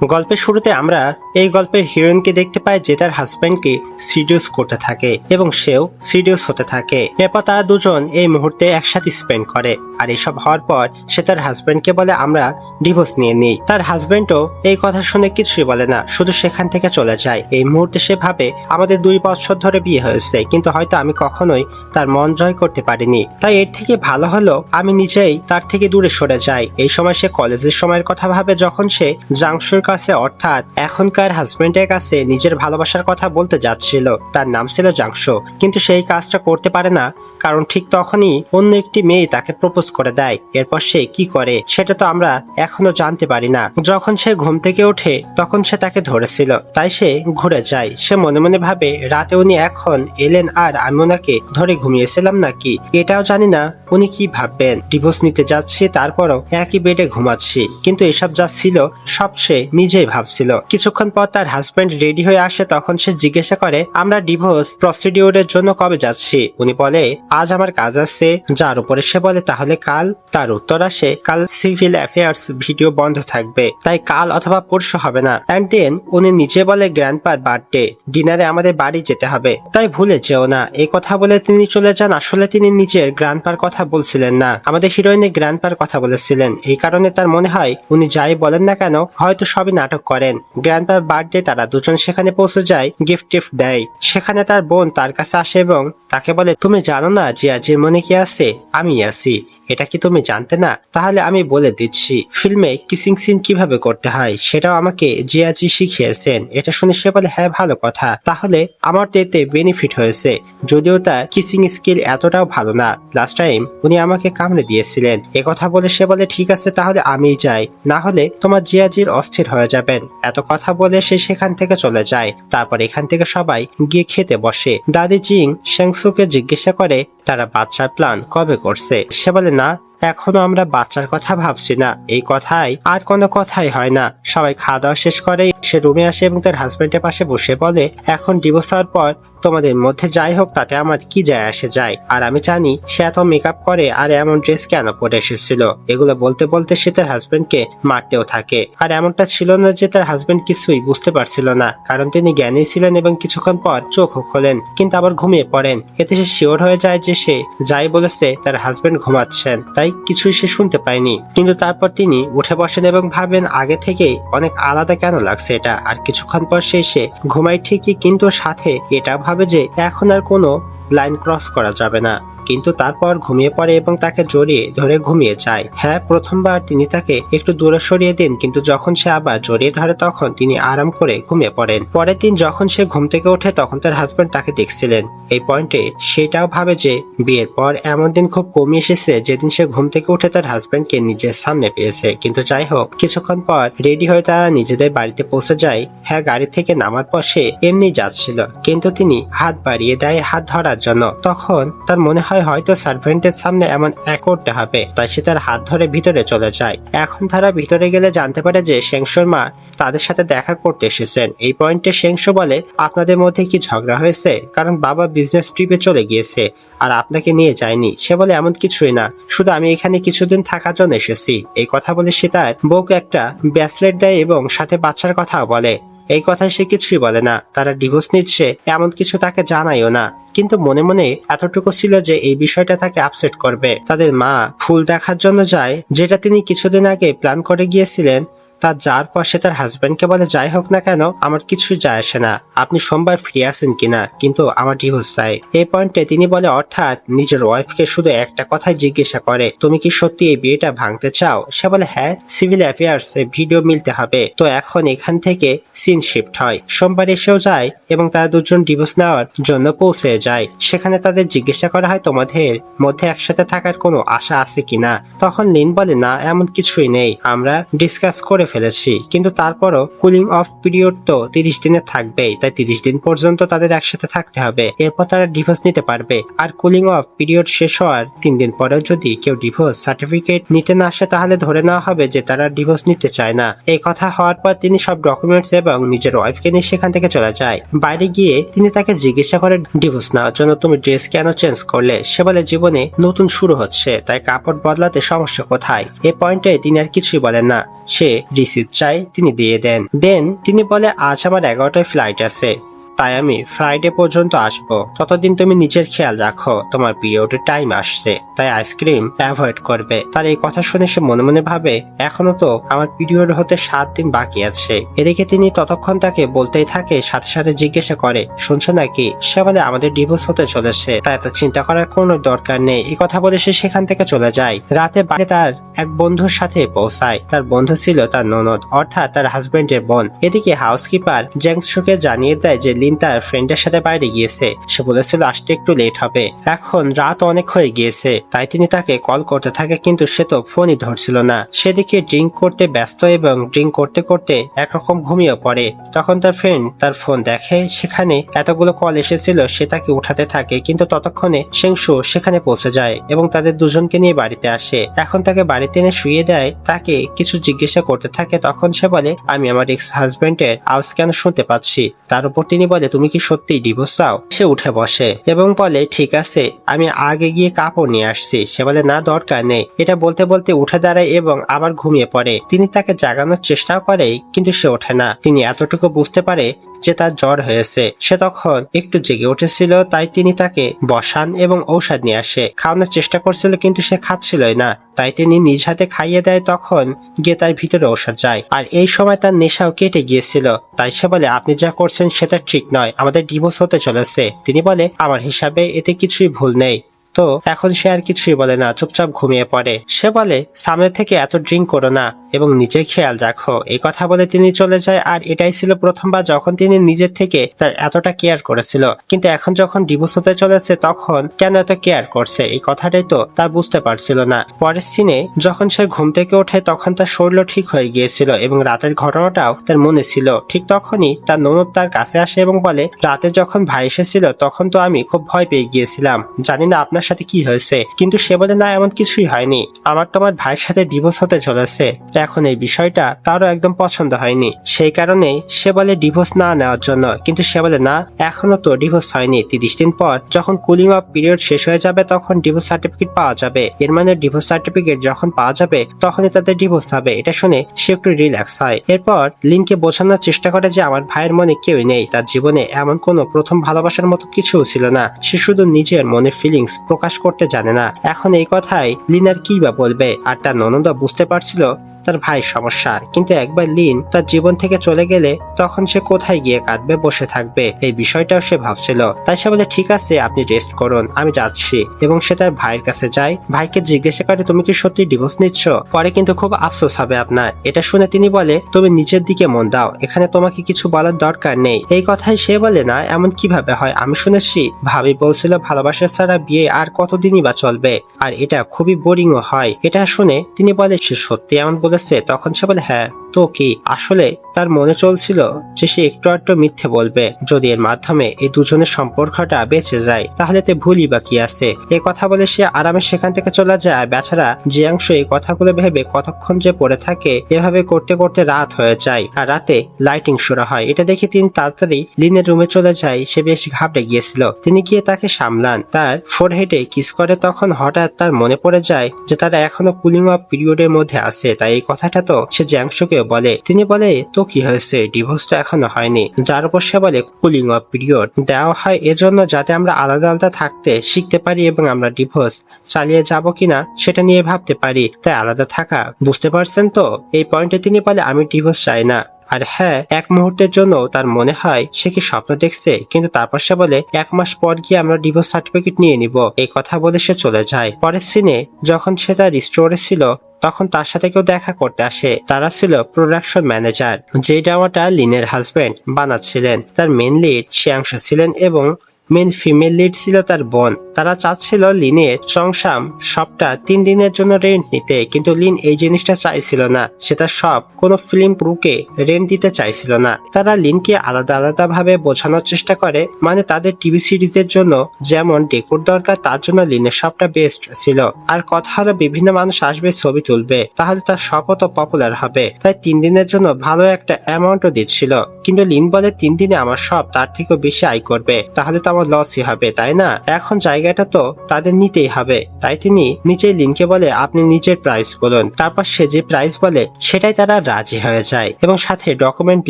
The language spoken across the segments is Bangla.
গল্পের শুরুতে আমরা এই গল্পের হিরোইনকে দেখতে পাই যে তার হাজব্যান্ডকে সিডিউস করতে থাকে এবং সেও সিডিউস হতে থাকে। এরপর তারা দুজন এই মুহূর্তে একসাথে স্পেন্ড করে। আর এসব হওয়ার পর সে তার হাজব্যান্ডকে বলে আমরা ডিভোর্স নিয়ে নিই। তার হাজব্যান্ডও এই কথা শুনে কিছুই বলে না, শুধু সেখান থেকে চলে যায়। এই মুহূর্তে সে ভাবে আমাদের 2 বছর ধরে বিয়ে হয়েছে, কিন্তু হয়তো আমি কখনোই তার মন জয় করতে পারিনি, তাই এর থেকে ভালো হলো আমি নিজেই তার থেকে দূরে সরে যাই। এই সময় সে কলেজের সময়ের কথা ভাবে, যখন সে জাংশুর কাছে অর্থাৎ এখনকার হাজবেন্ডের কাছে নিজের ভালোবাসার কথা বলতে যাচ্ছিল। তার নাম ছিল জাংশু, কিন্তু সেই কাজটা করতে পারে না, কারণ ঠিক তখনই অন্য একটি মেয়ে তাকে প্রপোজ করে দেয়। এরপর সে কি করে সেটা তো আমরা এখনো জানতে পারি না। যখন সে ঘুম থেকে ওঠে তখন সে তাকে ধরেছিল, তাই সে ঘুরে যায়। সে মনে মনে ভাবে রাতে উনি এখন এলেন আর আমি ওনাকে ধরে ঘুমিয়েছিলাম নাকি, এটাও জানি না উনি কি ভাববেন। ডিভোর্স নিতে যাচ্ছি, তারপরও একই বেডে ঘুমাচ্ছি, কিন্তু এসব যা ছিল সব সে নিজেই ভাবছিল। কিছুক্ষণ পর তার হাজবেন্ড রেডি হয়ে আসে, তখন সে জিজ্ঞাসা করে আমরা ডিভোর্স প্রসিডিওরের জন্য কবে যাচ্ছি। উনি বলে আজ আমার কাজ আছে, যার উপরে সে বলে তাহলে কাল। তার উত্তর আসে কাল সিভিল অ্যাফেয়ার্স ভিডিও বন্ধ থাকবে, তাই কাল অথবা পরশু হবে না। এন্ড দেন উনি নিচে বলে গ্র্যান্ডপার বার্থডে, ডিনারে আমাদের বাড়ি যেতে হবে, তাই ভুলে যেও না। এই কথা বলে তিনি চলে যান। আসলে তিনি নিজের গ্র্যান্ডপার কথা বলছিলেন না, আমাদের হিরোইনের গ্র্যান্ডপার কথা বলেছিলেন। এই কারণে তার মনে হয় উনি যাই বলেন না কেন হয়তো সবই নাটক করেন। গ্র্যান্ডপার বার্থডে তারা দুজন সেখানে পৌঁছে যায়, গিফট দেয়। সেখানে তার বোন তার কাছে আসে এবং তাকে বলে তুমি জানো না জিয়াজির মনে কি আছে? আমি আছি, এটা কি তুমি জানতে না? তাহলে আমি বলে দিচ্ছি, ফিল্মে কিসিং সিন কিভাবে করতে হয় সেটাও আমাকে জিয়াজি শিখিয়েছেন। এটা শুনে সে বলে হ্যাঁ ভালো কথা, তাহলে আমার তো এতে বেনিফিট হয়েছে, যদিও তার কিসিং স্কিল এতটাও ভালো না। লাস্ট টাইম উনি আমাকে কামড়ে দিয়েছিলেন। কথা বলে সে বলে ঠিক আছে তাহলে আমিই যাই, না হলে তোমার জিয়াজির অস্থির হয়ে যাবেন। এত কথা বলে সে সেখান থেকে চলে যায়। তারপর এখান থেকে সবাই গিয়ে খেতে বসে। দাদি জিং শেংসুকে জিজ্ঞাসা করে তারা বাচ্চার প্ল্যান কবে করছে। সে বলে না, এখনো আমরা বাচ্চার কথা ভাবছি না। এই কথাই আর কোনো কথাই হয় না। সবাই খাওয়া দাওয়া শেষ করে সে রুমে আসে এবং তার হাজবেন্ডের পাশে বসে বলে এখন ডিভোর্স হওয়ার পর তোমাদের মধ্যে যাই হোক তাতে আমার কি যায় আসে যায়। আর আমি জানি সে এত মেকআপ করে আর এমন ড্রেস কেন পরে এসেছিল। এগুলো বলতে বলতে সে তার হাজবেন্ডকে মারতেও থাকে। আর এমনটা ছিল না যে তার হাজবেন্ড কিছুই বুঝতে পারছিল না, কারণ তিনি জ্ঞানী ছিলেন এবং কিছুক্ষণ পর চোখও খোলেন, কিন্তু আবার ঘুমিয়ে পড়েন। এতে সে শিওর হয়ে যায় যে সে যাই বলেছে তার হাজবেন্ড ঘুমাচ্ছেন, তাই কিছুই সে শুনতে পায়নি। কিন্তু তারপর তিনি উঠে বসেন এবং ভাবেন আগে থেকে অনেক আলাদা কেন লাগছে এটা। আর কিছুক্ষণ পর সে ঘুমায় ঠিকই, কিন্তু সাথে এটা ভাবে যে এখন আর কোনো লাইন ক্রস করা যাবে না। কিন্তু তারপর ঘুমিয়ে পড়ে এবং তাকে জড়িয়ে ধরে ঘুমিয়ে যায়। হ্যাঁ, প্রথমবার তিনি তাকে একটু দূরে সরিয়ে দেন, কিন্তু যখন সে আবার জড়িয়ে ধরে তখন তিনি আরাম করে ঘুমিয়ে পড়েন। পরের দিন যখন সে ঘুম থেকে ওঠে তখন তার হাজবেন্ড তাকে দেখছিলেন। এই পয়েন্টে সেটাও ভাবে যে বিয়ের পর এমন দিন খুব কমই এসেছে যেদিন সে ঘুম থেকে উঠে তার হাজবেন্ডকে নিজের সামনে পেয়েছে। কিন্তু যাই হোক, কিছুক্ষণ পর রেডি হয়ে তারা নিজেদের বাড়িতে পৌঁছে যায়। হ্যাঁ, গাড়ি থেকে নামার পর সে এমনি যাচ্ছিল, কিন্তু তিনি হাত বাড়িয়ে দেয় হাত ধরার জন্য। তখন তার মনে হয় হয়তো সার্ভেন্টের সামনে এমন করতে হবে, তাই সে তার হাত ধরে ভিতরে চলে যায়। এখন তারা ভিতরে গেলে জানতে পারে যে শেংশোর মা তাদের সাথে দেখা করতে এসেছেন। এই পয়েন্টে শেংশো বলে আপনাদের মধ্যে কি ঝগড়া হয়েছে? কারণ বাবা বিজনেস ট্রিপে চলে গিয়েছে আর আপনাকে নিয়ে যায়নি। সে বলে এমন কিছুই না, শুধু আমি এখানে কিছুদিন থাকার জন্য এসেছি। এই কথা বলে সে তার বউকে একটা ব্রেসলেট দেয় এবং সাথে বাচ্চার কথাও বলে। এই কথায় সে কিছুই বলে না, তারা ডিভোর্স নিচ্ছে এমন কিছু তাকে জানাইও না। কিন্তু মনে মনে এতটুকু ছিল যে এই বিষয়টা তাকে আপসেট করবে। তাদের মা ফুল দেখার জন্য যায়, যেটা তিনি কিছুদিন আগে প্ল্যান করে গিয়েছিলেন। তার যার পর সে তার হাজবেন্ডকে বলে যাই হোক না কেন আমার কিছু যায় আসে না, আপনি সোমবার ফ্রি আছেন কিনা, কিন্তু আমার ডিভোর্স চাই। এই পয়েন্টে তিনি বলে অর্থাৎ নিজের ওয়াইফকে শুধু একটা কথাই জিজ্ঞাসা করে তুমি কি সত্যি এই বিয়েটা ভাঙতে চাও? সে বলে হ্যাঁ, সিভিল অ্যাফেয়ার্স এ ভিডিও মিলতে হবে। তো এখন এখান থেকে সিন শিফট হয়। সোমবার এসেও যায় এবং তারা দুজন ডিভোর্স নেওয়ার জন্য পৌঁছে যায়। সেখানে তাদের জিজ্ঞাসা করা হয় তোমাদের মধ্যে একসাথে থাকার কোনো আশা আছে কিনা। তখন লিন বলে না, এমন কিছুই নেই, আমরা ডিসকাস করে ফেলেছি, কিন্তু তারপরও কুলিং অফ পিরিয়ড তো 30 দিনে থাকবেই, তাই 30 দিন পর্যন্ত তাদের একসাথে থাকতে হবে। এরপর তারা ডিভোর্স নিতে পারবে। আর কুলিং অফ পিরিয়ড শেষ হওয়ার 3 দিন পরেও যদি কেউ ডিভোর্স সার্টিফিকেট নিতে না আসে তাহলে ধরে নেওয়া হবে যে তারা ডিভোর্স নিতে চায় না। এই কথা হওয়ার পর তিনি সব ডকুমেন্টস এবং নিজের ওয়াইফকে নিয়ে সেখান থেকে চলে যায়। বাইরে গিয়ে তিনি তাকে জিজ্ঞাসা করে ডিভোর্স নেওয়ার জন্য তুমি ড্রেস কেন চেঞ্জ করলে? সে বলে জীবনে নতুন শুরু হচ্ছে, তাই কাপড় বদলাতে সমস্যা কোথায়। এই পয়েন্টে তিনি আর কিছুই বলেন না। সে রিসিট চাই, তিনি দিয়ে দেন। দেন তিনি বলে আজ আমার 11টায় ফ্লাইট আছে, তাই আমি ফ্রাইডে পর্যন্ত আসবো। ততদিন তুমি নিজের খেয়াল রাখো, তোমার পিরিয়ডের টাইম আসছে, তাই আইসক্রিম অ্যাভয়েড করবে। তার এই কথা শুনে সে মনে মনে ভাবে এখনো তো আমার পিরিয়ড হতে 7 দিন বাকি আছে। এদিকে তিনি ততক্ষণ তাকে বলতেই থাকে, সাথে সাথে জিজ্ঞাসা করে শুনছো নাকি? সে বলে আমাদের ডিভোর্স হতে চলেছে, তাই এত চিন্তা করার কোনো দরকার নেই। এই কথা বলে সে সেখান থেকে চলে যায়। রাতে বাইরে তার এক বন্ধুর সাথে পৌঁছায়। তার বন্ধু ছিল তার ননদ, অর্থাৎ তার হাজবেন্ডের বোন। এদিকে হাউসকিপার জ্যাংশুকে জানিয়ে দেয় যে লিন তার ফ্রেন্ডের সাথে বাইরে গিয়েছে। সে বলেছিল আসতে একটু লেট হবে, এখন রাত অনেক হয়ে গিয়েছে। তাই তিনি তাকে কল করতে থাকে, কিন্তু সে তো ফোনই ধরছিল না। সেদিকে ড্রিঙ্ক করতে ব্যস্ত এবং ড্রিঙ্ক করতে করতে একরকম ঘুমিয়ে পড়ে। তখন তার ফ্রেন্ড তার ফোন দেখে, সেখানে এতগুলো কল এসেছিল। সে তাকে উঠাতে থাকে, কিন্তু ততক্ষণে শেংশু সেখানে পৌঁছে যায় এবং তাদের দুজনকে নিয়ে বাড়িতে আসে। এখন তাকে বাড়িতে এনে শুয়ে দেয়, তাকে কিছু জিজ্ঞাসা করতে থাকে। তখন সে বলে আমি আমার এক্স হাজবেন্ডের আওয়াজ কেন শুনতে পাচ্ছি। তার উপর তিনি বলে তুমি কি সত্যি ডিভোর্স চাও? সে উঠে বসে এবং বলে ঠিক আছে, আমি আগে গিয়ে কাপড় নিয়ে আসছি। সে বলে না দরকার নেই। এটা বলতে বলতে উঠে দাঁড়ায় এবং আবার ঘুমিয়ে পড়ে। তিনি তাকে জাগানোর চেষ্টাও করে, কিন্তু সে ওঠে না। তিনি এতটুকু বুঝতে পারে যে তার জ্বর হয়েছে। সে তখন একটু জেগে উঠেছিল, তাই তিনি তাকে বসান এবং ঔষধ নিয়ে আসে। খাওয়ানোর চেষ্টা করছিল, কিন্তু সে খাচ্ছিলই না। তাই তিনি নিজ হাতে খাইয়ে দেয়। তখন গিয়ে তার ভিতরে ঔষধ যায়, আর এই সময় তার নেশাও কেটে গিয়েছিল। তাই সে বলে আপনি যা করছেন সেটা ঠিক নয়, আমাদের ডিভোর্স হতে চলেছে। তিনি বলে আমার হিসাবে এতে কিছুই ভুল নেই। তো এখন সে আর কিছুই বলে না, চুপচাপ ঘুমিয়ে পড়ে। সে বলে সামনে থেকে এত ড্রিঙ্ক করো না এবং নিজের খেয়াল রাখো। এই কথা বলে তিনি চলে যায়। আর এটাই ছিল প্রথমবার যখন তিনি নিজের থেকে তার এতটা কেয়ার করেছিল। কিন্তু এখন যখন ডিভোর্স হতে চলেছে, তখন কেন এত কেয়ার করছে এই কথাটাই তো তার বুঝতে পারছিল না। পরের সিনে যখন সে ঘুম থেকে ওঠে, তখন তার শরীরও ঠিক হয়ে গিয়েছিল এবং রাতের ঘটনাটাও তার মনে ছিল। ঠিক তখনই তার ননদ তার কাছে আসে এবং বলে রাতে যখন ভাই এসেছিল তখন তো আমি খুব ভয় পেয়ে গিয়েছিলাম, জানি না আপনার সাথে কি হয়েছে। কিন্তু সে বলে না, এমন কিছুই হয়নি, আমার তোমার ভাইয়ের সাথে ডিভোর্স হতে চলেছে। এখন এই বিষয়টা তারও একদম পছন্দ হয়নি, সেই কারণে সে বলে ডিভোর্স না নেওয়ার জন্য। কিন্তু সে বলে না, এখনো তো ডিভোর্স হয়নি। 30 দিন পর যখন কুলিং অফ পিরিয়ড শেষ হয়ে যাবে, তখন ডিভোর্স সার্টিফিকেট পাওয়া যাবে। এর মানে ডিভোর্স সার্টিফিকেট যখন পাওয়া যাবে তখনই তাদের ডিভোর্স হবে। এটা শুনে সে একটু রিল্যাক্স হয়। এরপর লিনকে বোঝানোর চেষ্টা করে যে আমার ভাইয়ের মনে কেউই নেই, তার জীবনে এমন কোনো প্রথম ভালোবাসার মতো কিছুও ছিল না। সে শুধু নিজের মনে ফিলিংস প্রকাশ করতে জানে না। এখন এই কথাই লিন আর কি বা বলবে। আর তার ননদ বুঝতে পারছিল তার ভাই সমস্যা, কিন্তু একবার লিন তার জীবন থেকে চলে গেলে তখন সে কোথায় গিয়ে কাঁদবে, বসে থাকবে, এই বিষয়টাও সে ভাবছিল। তাই সে বলে ঠিক আছে, আপনি রেস্ট করুন, আমি যাচ্ছি। এবং সে তার ভাইয়ের কাছে যায়, ভাইকে জিজ্ঞাসা করে তুমি কি সত্যি ডিভোর্স নিচ্ছ? পরে কিন্তু খুব আফসোস হবে আপনার। এটা শুনে তিনি বলে তুমি নিজের দিকে মন দাও, এখানে তোমাকে কিছু বলার দরকার নেই। এই কথাই সে বলে না, এমন কিভাবে হয়? আমি শুনেছি ভাবি বলছিল ভালোবাসা ছাড়া বিয়ে আর কতদিনই বা চলবে, আর এটা খুবই বোরিংও হয়। এটা শুনে তিনি বলে সে সত্যি এমন বলেছে? তখন সে বলে হ্যাঁ, তো কি? আসলে তার মনে চলছিল যে সে একটু আধটু মিথ্যে বলবে, যদি এর মাধ্যমে এই দুজনের সম্পর্কটা বেঁচে যায় তাহলে তে ভুলই বা কি আছে। এই কথা বলে সে আরামে সেখান থেকে চলে যায়। আর বেচারা জিয়াংশু এই কথাগুলো ভেবে কতক্ষণ যে পড়ে থাকে। এভাবে করতে করতে রাত হয়ে যায়, আর রাতে লাইটিং শুরু হয়। এটা দেখে তিনি তাড়াতাড়ি লিনের রুমে চলে যায়। সে বেশ ঘাবড়ে গিয়েছিল। তিনি গিয়ে তাকে সামলান, তার ফোরহেডে কিস করে। তখন হঠাৎ তার মনে পড়ে যায় যে তারা এখনো কুলিং অফ পিরিয়ডের মধ্যে আছে। তাই এই কথাটা তো সে জিয়াংশুকে বলে। তিনি বলে তো কি হয়েছে, ডিভোর্স তো এখনো হয়নি। যার উপর সে বলে কুলিং অফ পিরিয়ড দেওয়া হয় এজন্য যাতে আমরা আলাদা আলাদা থাকতে শিখতে পারি এবং আমরা ডিভোর্স চালিয়ে যাব কিনা সেটা নিয়ে ভাবতে পারি, তাই আলাদা থাকা। বুঝতে পারছেন তো? এই পয়েন্টে তিনি বলে আমি ডিভোর্স চাই না। আর হ্যাঁ, এক মুহূর্তের জন্য তার মনে হয় সে কি স্বপ্ন দেখছে, কিন্তু তারপর সে বলে 1 মাস পর গিয়ে আমরা ডিভোর্স সার্টিফিকেট নিয়ে নিব। এই কথা বলে সে চলে যায়। পরের সিনে যখন সে তার স্টোরে ছিল, তখন তার সাথে কেউ দেখা করতে আসে। তারা ছিল প্রোডাকশন ম্যানেজার। যে ড্রামাটা লিনের হাজবেন্ড বানাচ্ছিলেন, তার মেন লিড শ্যাংশু ছিলেন এবং মেন ফিমেল লিড ছিল তার বোন। তারা চাচ্ছিল লিনের চংসাম সবটা 3 দিনের জন্য রেন্ট নিতে, কিন্তু লিন এই জিনিসটা চাইছিল না। সেটা সব কোনো ফিল্ম ক্রুকে রেন্ট দিতে চাইছিল না। তারা লিনকে আলাদা আলাদা ভাবে বোঝানোর চেষ্টা করে, মানে তাদের টিভি সিরিজের জন্য যেমন ডেকোর দরকার, তার জন্য লিনের সবটা বেস্ট ছিল। আর কথা হলো বিভিন্ন মানুষ আসবে, ছবি তুলবে, তাহলে তার সবও তো পপুলার হবে। তাই 3 দিনের জন্য ভালো একটা অ্যামাউন্টও দিচ্ছিল। কিন্তু লিন বলে 3 দিনে আমার সব তার থেকেও বেশি আয় করবে, তাহলে তো আমার লসই হবে, তাই না? এখন জায়গা জায়গাটা তো তাদের নিতেই হবে। তাই তিনি নিজেই লিনকে বলে আপনি নিজের প্রাইস বলুন। তারপর সে যে প্রাইস বলে সেটাই তারা রাজি হয়ে যায় এবং সাথে ডকুমেন্ট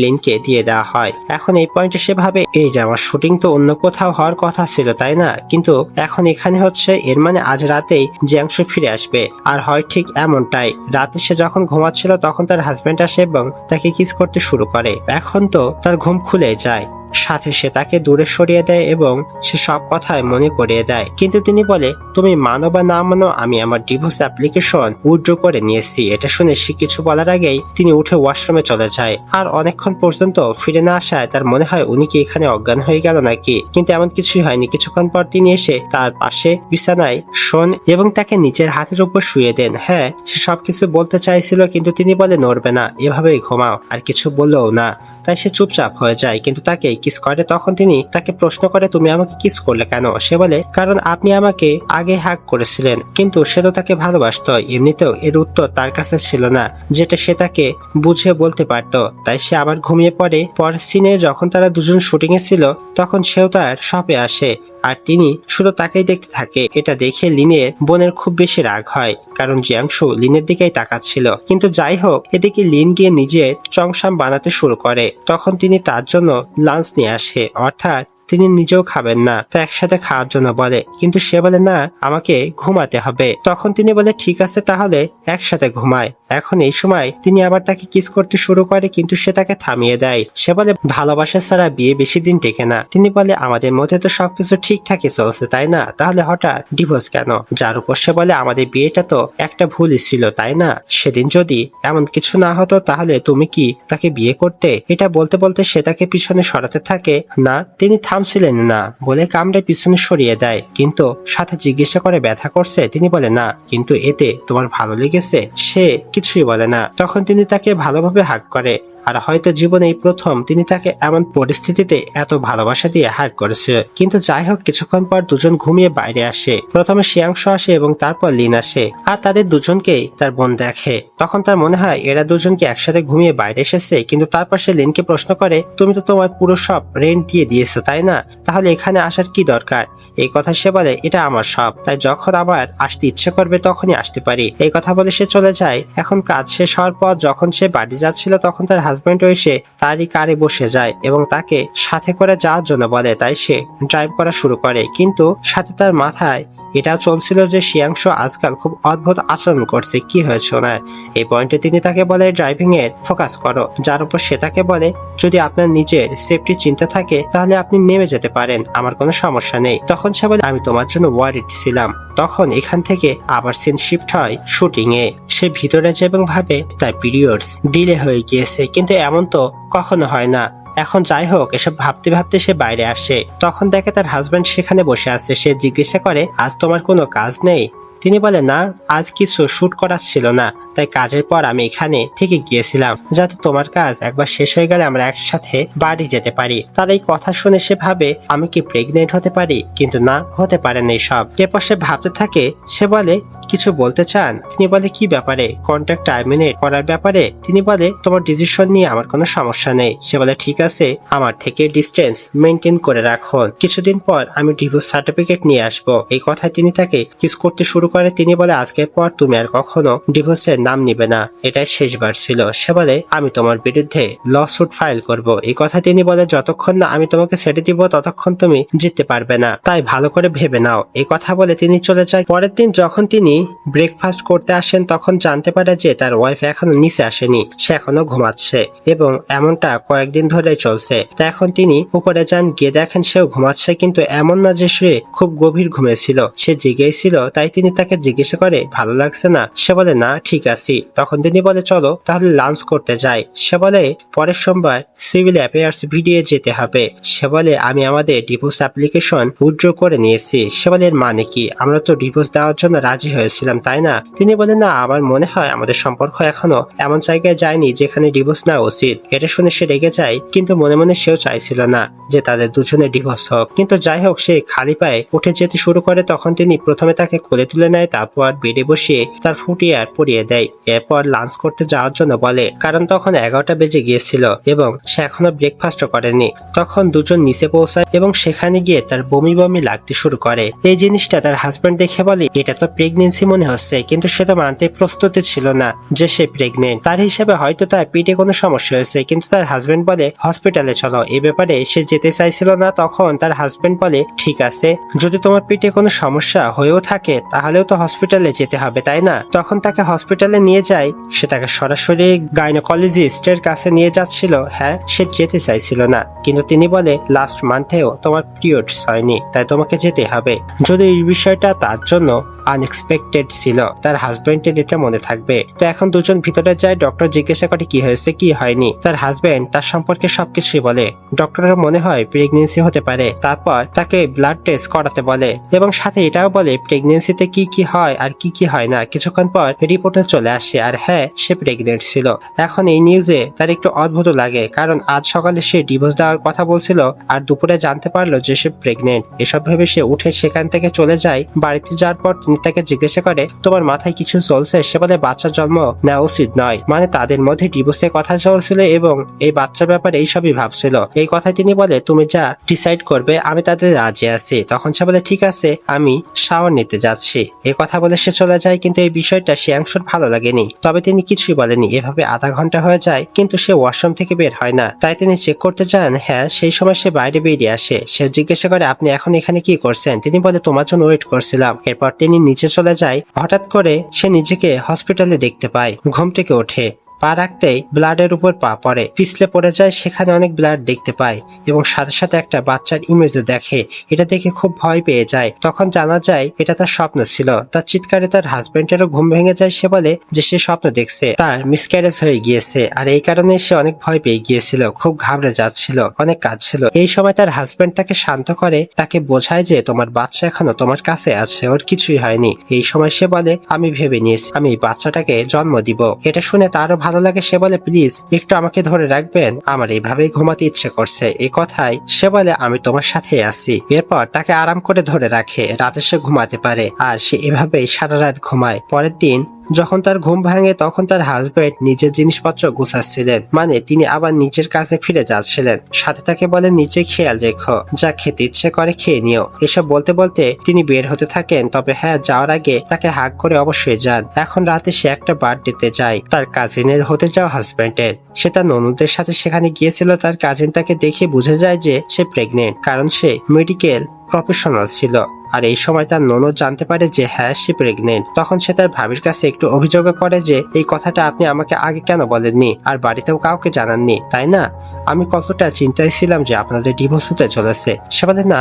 লিনকে দিয়ে দেওয়া হয়। এখন এই পয়েন্টে সে ভাবে এই ড্রামার শুটিং তো অন্য কোথাও হওয়ার কথা ছিল তাই না, কিন্তু এখন এখানে হচ্ছে, এর মানে আজ রাতেই জিয়াংশু ফিরে আসবে। আর হয় ঠিক এমনটাই, রাতে সে যখন ঘুমাচ্ছিল তখন তার হাজবেন্ড আসে এবং তাকে কিস করতে শুরু করে। এখন তো তার ঘুম খুলে যায়, সাথে সে তাকে দূরে সরিয়ে দেয় এবং সে সব কথায় মনে করিয়ে দেয়। কিন্তু তিনি বলে তুমি মানো বা না মানো আমি আমার ডিভোর্স অ্যাপ্লিকেশন উইথড্র করে নিয়েছি। এটা শুনে সে কিছু বলার আগেই তিনি উঠে ওয়াশরুমে চলে যায়। আর অনেকক্ষণ পর্যন্ত ফিরে না আসায় তার মনে হয় উনি কি এখানে অজ্ঞান হয়ে গেল নাকি, কিন্তু এমন কিছুই হয়নি। কিছুক্ষণ পর তিনি এসে তার পাশে বিছানায় শোন এবং তাকে নিচের হাতের উপর শুয়ে দেন। হ্যাঁ, সে সবকিছু বলতে চাইছিল কিন্তু তিনি বলে নড়বে না, এভাবেই ঘুমাও, আর কিছু বললেও না। তাই সে চুপচাপ হয়ে যায় কিন্তু তাকে কিস করে। তখন তিনি তাকে প্রশ্ন করে তুমি আমাকে কিস করলে কেন? সে বলে কারণ আপনি আমাকে আগে হ্যাক করেছিলেন। কিন্তু সে তো তাকে ভালোবাসতো, এমনিতেও এর উত্তর তার কাছে ছিল না যেটা সে তাকে বুঝিয়ে বলতে পারত। তাই সে আবার ঘুমিয়ে পড়ে। পরের সিনে যখন তারা দুজন শুটিং এ ছিল তখন সেও তার শপে আসে আর তিনি শুধু তাকেই দেখতে থাকে। এটা দেখে লিনের বোনের খুব বেশি রাগ হয় কারণ জিয়াংশু লিনের দিকেই তাকাচ্ছিল। কিন্তু যাই হোক, এদিকে লিন গিয়ে নিজের চংসাম বানাতে শুরু করে। তখন তিনি তার জন্য লাঞ্চ নিয়ে আসে, অর্থাৎ তিনি নিজেও খাবেন না, তা একসাথে খাওয়ার জন্য বলে। কিন্তু সে বলে না, আমাকে ঘুমাতে হবে। তখন তিনি বলে ঠিক আছে তাহলে একসাথে ঘুমায়। এখন এই সময় তিনি আবার তাকে কিস করতে শুরু করে কিন্তু সে তাকে থামিয়ে দেয়। সে বলে ভালোবাসা ছাড়া বিয়ে বেশি দিন টেকে না। তিনি বলে আমাদের মধ্যে তো সবকিছু ঠিকঠাকই চলছে তাই না, তাহলে হঠাৎ ডিভোর্স কেন? যার উপর সে বলে আমাদের বিয়েটা তো একটা ভুলই ছিল তাই না, সেদিন যদি এমন কিছু না হতো তাহলে তুমি কি তাকে বিয়ে করতে? এটা বলতে বলতে সে তাকে পিছনে সরাতে থাকে। না, তিনি থামছিলেন না বলে কামড়ে পিছনে সরিয়ে দেয়, কিন্তু সাথে জিজ্ঞাসা করে ব্যথা করছে? তিনি বলে না, কিন্তু এতে তোমার ভালো লেগেছে? সে কিছুই বলে না। তখন তিনি তাকে ভালোভাবে হাগ করে, আর হয়তো জীবনে এই প্রথম তিনি তাকে এমন পরিস্থিতিতে এত ভালোবাসা দিয়ে হাগ করেছে। কিন্তু যাই হোক, কিছুক্ষণ পর দুজন ঘুমিয়ে বাইরে আসে। প্রথমে শিয়াংশু আসে এবং তারপর লিন আসে আর তাদের দুজনকেই তার বোন দেখে। তখন তার মনে হয় এরা দুজনকে একসাথে ঘুমিয়ে বাইরে এসেছে। কিন্তু তারপর সে লিনকে প্রশ্ন করে তুমি তো তোমার পুরো সব রেন্ট দিয়ে দিয়েছো তাই না, তাহলে এখানে আসার কি দরকার? এই কথা সে বলে এটা আমার সব, তাই যখন আমার আসতে ইচ্ছে করবে তখনই আসতে পারি। এই কথা বলে সে চলে যায়। এখন কাজ শেষ হওয়ার পর যখন সে বাড়ি যাচ্ছিল তখন তার হাজবেন্ড এসে তারই কারে বসে যায় এবং তাকে সাথে করে যাওয়ার জন্য বলে। তাই সে ড্রাইভ করা শুরু করে, কিন্তু সাথে তার মাথায় এটাও চলছিল যে শিয়াংশু আজকাল খুব অদ্ভুত আচরণ করছে, কি হয়েছে ওনার। এই পয়েন্টে তিনি তাকে বলে ড্রাইভিং এর ফোকাস করো, যার উপর সে তাকে বলে যদি আপনার নিজের সেফটি চিন্তা থাকে তাহলে আপনি নেমে যেতে পারেন, আমার কোনো সমস্যা নেই। তখন সে বলে আমি তোমার জন্য ওয়ারিড ছিলাম। তখন এখান থেকে আবার সিন শিফট হয় শুটিং এ। সে ভিতরে যায় এবং ভাবে তার পিরিয়ডস ডিলে হয়ে গিয়েছে, কিন্তু এমন তো কখনো হয় না। এখন যাই হোক, এসব ভাবতে ভাবতে সে বাইরে আসে। তখন দেখে তার হাজবেন্ড সেখানে বসে আছে। সে জিজ্ঞাসা করে আজ তোমার কোনো কাজ নেই? তিনি বলে না, আজ কিছু শুট করার ছিল না, তাই কাজের পর আমি এখানে থেকে গিয়েছিলাম যাতে তোমার কাজ একবার শেষ হয়ে গেলে আমরা একসাথে বাড়ি যেতে পারি। তার এই কথা শুনে সে ভাবে আমি কি প্রেগনেন্ট হতে পারি, কিন্তু না, হতে পারে না। সব এরপর সে ভাবতে থাকে। সে বলে কিছু বলতে চান? তিনি বলে কি ব্যাপারে? কন্ট্রাক্ট টার্মিনেট করার ব্যাপারে? তিনি বলে তোমার ডিসিশন নিয়ে আমার কোনো সমস্যা নেই। সে বলে ঠিক আছে, আমার থেকে ডিস্টেন্স মেনটেন করে রাখুন, কিছুদিন পর আমি ডিভোর্স সার্টিফিকেট নিয়ে আসবো। এই কথায় তিনি তাকে কিস করতে শুরু করে। তিনি বলে আজকের পর তুমি আর কখনো ডিভোর্সের নাম নিবে না, এটাই শেষবার ছিল। সে বলে আমি তোমার বিরুদ্ধে লসুট ফাইল করব। এই কথা তিনি বলে যতক্ষণ না আমি তোমাকে ছেড়ে দিব ততক্ষণ তুমি জিততে পারবে না, তাই ভালো করে ভেবে নাও। এই কথা বলে তিনি চলে যায়। পরের দিন যখন তিনি ব্রেকফাস্ট করতে আসেন তখন জানতে পারে যে তার ওয়াইফ এখনো নিচে আসেনি, সে এখনো ঘুমাচ্ছে এবং এমনটা কয়েকদিন ধরে চলছে। তা এখন তিনি উপরে যান, গিয়ে দেখেন সেও ঘুমাচ্ছে, কিন্তু এমন না যে সে খুব গভীর ঘুমেছিল, সে জেগেই ছিল। তাই তিনি তাকে জিজ্ঞাসা করে ভালো লাগছে না? সে বলে না, ঠিক আছি। তখন তিনি বলে চলো তাহলে লাঞ্চ করতে যাই। সে বলে পরের সোমবার সিভিল অ্যাফেয়ার্স ভিডিও যেতে হবে। সে বলে আমি আমাদের ডিভোর্স অ্যাপ্লিকেশন উইথড্র করে নিয়েছি। সে বলে এর মানে কি? আমরা তো ডিভোর্স দেওয়ার জন্য রাজি হয়েছি। হয়েছিলাম তাই না? তিনি বলেন, না, আমার মনে হয় আমাদের সম্পর্ক এখনো এমন জায়গায় যায়নি যেখানে ডিভোর্স নেওয়া উচিত। এটা শুনে সে রেগে যায়, কিন্তু মনে মনে সেও চাইছিল না যে তাদের দুজনের ডিভোর্স হোক। কিন্তু যাই হোক, সে খালি পায়ে উঠে যেতে শুরু করে। তখন তিনি প্রথমে তাকে কোলে তুলে নেয়, তারপর বেডে বসিয়ে তার ফুটিয়ার পরিয়ে দেয়। এরপর লাঞ্চ করতে যাওয়ার জন্য বলে, কারণ তখন 11টা বেজে গিয়েছিল এবং সে এখনো ব্রেকফাস্টও করেনি। তখন দুজন নিচে পৌঁছায় এবং সেখানে গিয়ে তার বমি বমি লাগতে শুরু করে। এই জিনিসটা তার হাজবেন্ড দেখে বলে, এটা তো প্রেগনেন্সি মনে হচ্ছে, কিন্তু সে তো মানতে প্রস্তুত ছিল না যে সে প্রেগনেন্ট। তার হিসেবে হয়তো তার পেটে কোনো সমস্যা হয়েছে, কিন্তু তার হাজবেন্ড বলে হসপিটালে চলো। এ ব্যাপারে সে যেতে চাইছিল না। তখন তার হাজবেন্ড বলে, ঠিক আছে, যদি তোমার পেটে কোনো সমস্যা হয়েও থাকে তাহলেও তো হসপিটালে যেতে হবে, তাই না? তখন তাকে হসপিটালে নিয়ে যায়। সে তাকে সরাসরি গাইনোকোলজিস্টের কাছে নিয়ে যাচ্ছিল। হ্যাঁ, সে যেতে চাইছিল না, কিন্তু তিনি বলে, লাস্ট মান্থেও তোমার পিরিয়ডস হয়নি, তাই তোমাকে যেতে হবে। যদি এই বিষয়টা তার জন্য আনএক্সপেক্টেড ছিল, তার হাজবেন্ডের এটা মনে থাকবে। তো এখন দুজন ভিতরে যায়। ডক্টর জিজ্ঞাসা করে কি হয়েছে, কি হয়নি। তার হাজবেন্ড তার সম্পর্কে সবকিছুই বলে। ডক্টরের মনে হয় প্রেগনেন্সি হতে পারে। তারপর তাকে ব্লাড টেস্ট করাতে বলে এবং সাথে এটাও বলে প্রেগনেন্সিতে কি কি হয় আর কি কি হয় না। কিছুক্ষণ পর রিপোর্টে চলে আসে আর হ্যাঁ, সে প্রেগনেন্ট ছিল। এখন এই নিউজে তার একটু অদ্ভুত লাগে, কারণ আজ সকালে সে ডিভোর্স দেওয়ার কথা বলছিল আর দুপুরে জানতে পারলো যে সে প্রেগনেন্ট। এসব ভেবে সে উঠে সেখান থেকে চলে যায়। বাড়িতে যাওয়ার পর তিনি তাকে জিজ্ঞাসা করে, তোমার মাথায় কিছু চলছে? সে বলে, বাচ্চার জন্ম নেওয়া উচিত নয়। মানে তাদের মধ্যে ডিভোর্সের কথা চলছিল এবং এই বাচ্চার ব্যাপারে এইসবই ভাবছিল। এই কথায় তিনি বলে, তুমি যা ডিসাইড করবে আমি তাদের রাজি আছি। তখন সে বলে, ঠিক আছে, আমি শাওয়ার নিতে যাচ্ছি। এই কথা বলে সে চলে যায়। কিন্তু এই বিষয়টা শ্রেয়াংশুর ভালো লাগেনি, তবে তিনি কিছুই বলেনি। এভাবে আধা ঘন্টা হয়ে যায়, কিন্তু সে ওয়াশরুম থেকে বের হয় না। তাই তিনি চেক করতে যান। হ্যাঁ, সেই সময় সে বাইরে বেরিয়ে আসে। সে জিজ্ঞাসা করে, আপনি এখন এখানে কি করছেন? তিনি বলে, তোমার জন্য ওয়েট করছিলাম। এরপর তিনি নিচে চলে যায়। হঠাৎ করে সে নিজেকে হসপিটালে দেখতে পায়। ঘুম থেকে ওঠে, পা রাখতেই ব্লাডের উপর পা পড়ে, পিছলে পড়ে যায়। সেখানে অনেক ব্লাড দেখতে পায় এবং সাথে সাথে একটা বাচ্চার ইমেজও দেখে। এটা দেখে খুব ভয় পেয়ে যায়। তখন জানা যায় এটা তার স্বপ্ন ছিল। তার চিৎকারে তার হাজবেন্ডেরও ঘুম ভেঙে যায়। সে বলে যে সে স্বপ্ন দেখছে, তার মিসক্যারেজ হয়ে গিয়েছে আর এই কারণে সে অনেক ভয় পেয়ে গিয়েছিল, খুব ঘাবড়ে যাচ্ছিল, অনেক কাঁদছিল। এই সময় তার হাজবেন্ড তাকে শান্ত করে, তাকে বোঝায় যে তোমার বাচ্চা এখনো তোমার কাছে আছে, ওর কিছুই হয়নি। এই সময় সে বলে, আমি ভেবে নিয়েছি আমি এই বাচ্চাটাকে জন্ম দিব। এটা শুনে তারও ভালো লাগে। সে বলে, প্লিজ একটু আমাকে ধরে রাখবেন, আমার এইভাবেই ঘুমাতে ইচ্ছে করছে। এই কথায় সে বলে, আমি তোমার সাথে আছি। এরপর তাকে আরাম করে ধরে রাখে। রাতে সে ঘুমাতে পারে আর সে এভাবেই সারা রাত ঘুমায়। পরের দিন যখন তার ঘুম ভাঙে তখন তার হাজবেন্ড নিজের জিনিসপত্র গুছাচ্ছিলেন, মানে তিনি আবার নিজের কাছে ফিরে যাচ্ছিলেন। সাথে তাকে বলে, নিচে খেয়াল রেখো, যা খেতে ইচ্ছে করে খেয়ে নিও। এসব বলতে বলতে তিনি বের হতে থাকেন। তবে হ্যাঁ, যাওয়ার আগে তাকে হাগ করে অবশ্যই যান। এখন রাতে সে একটা বার্থডেতে যায়, তার কাজিনের হতে যাওয়া হাজবেন্ডের। সে তার ননদের সাথে সেখানে গিয়েছিল। তার কাজিন তাকে দেখে বুঝে যায় যে সে প্রেগনেন্ট, কারণ সে মেডিকেল প্রফেশনাল ছিল। আর এই সময় তার ননদ জানতে পারে যে হ্যাঁ, সে প্রেগনেন্ট। তখন সে তার ভাবির কাছে একটু অভিযোগ করে যে এই কথাটা আপনি আমাকে আগে কেন বলেননি আর বাড়িতেও কাউকে জানাননি, তাই না? আমি কতটা চিন্তায় ছিলাম যে আপনাদের ডিভোর্স হতে চলেছে। সে বলে, না,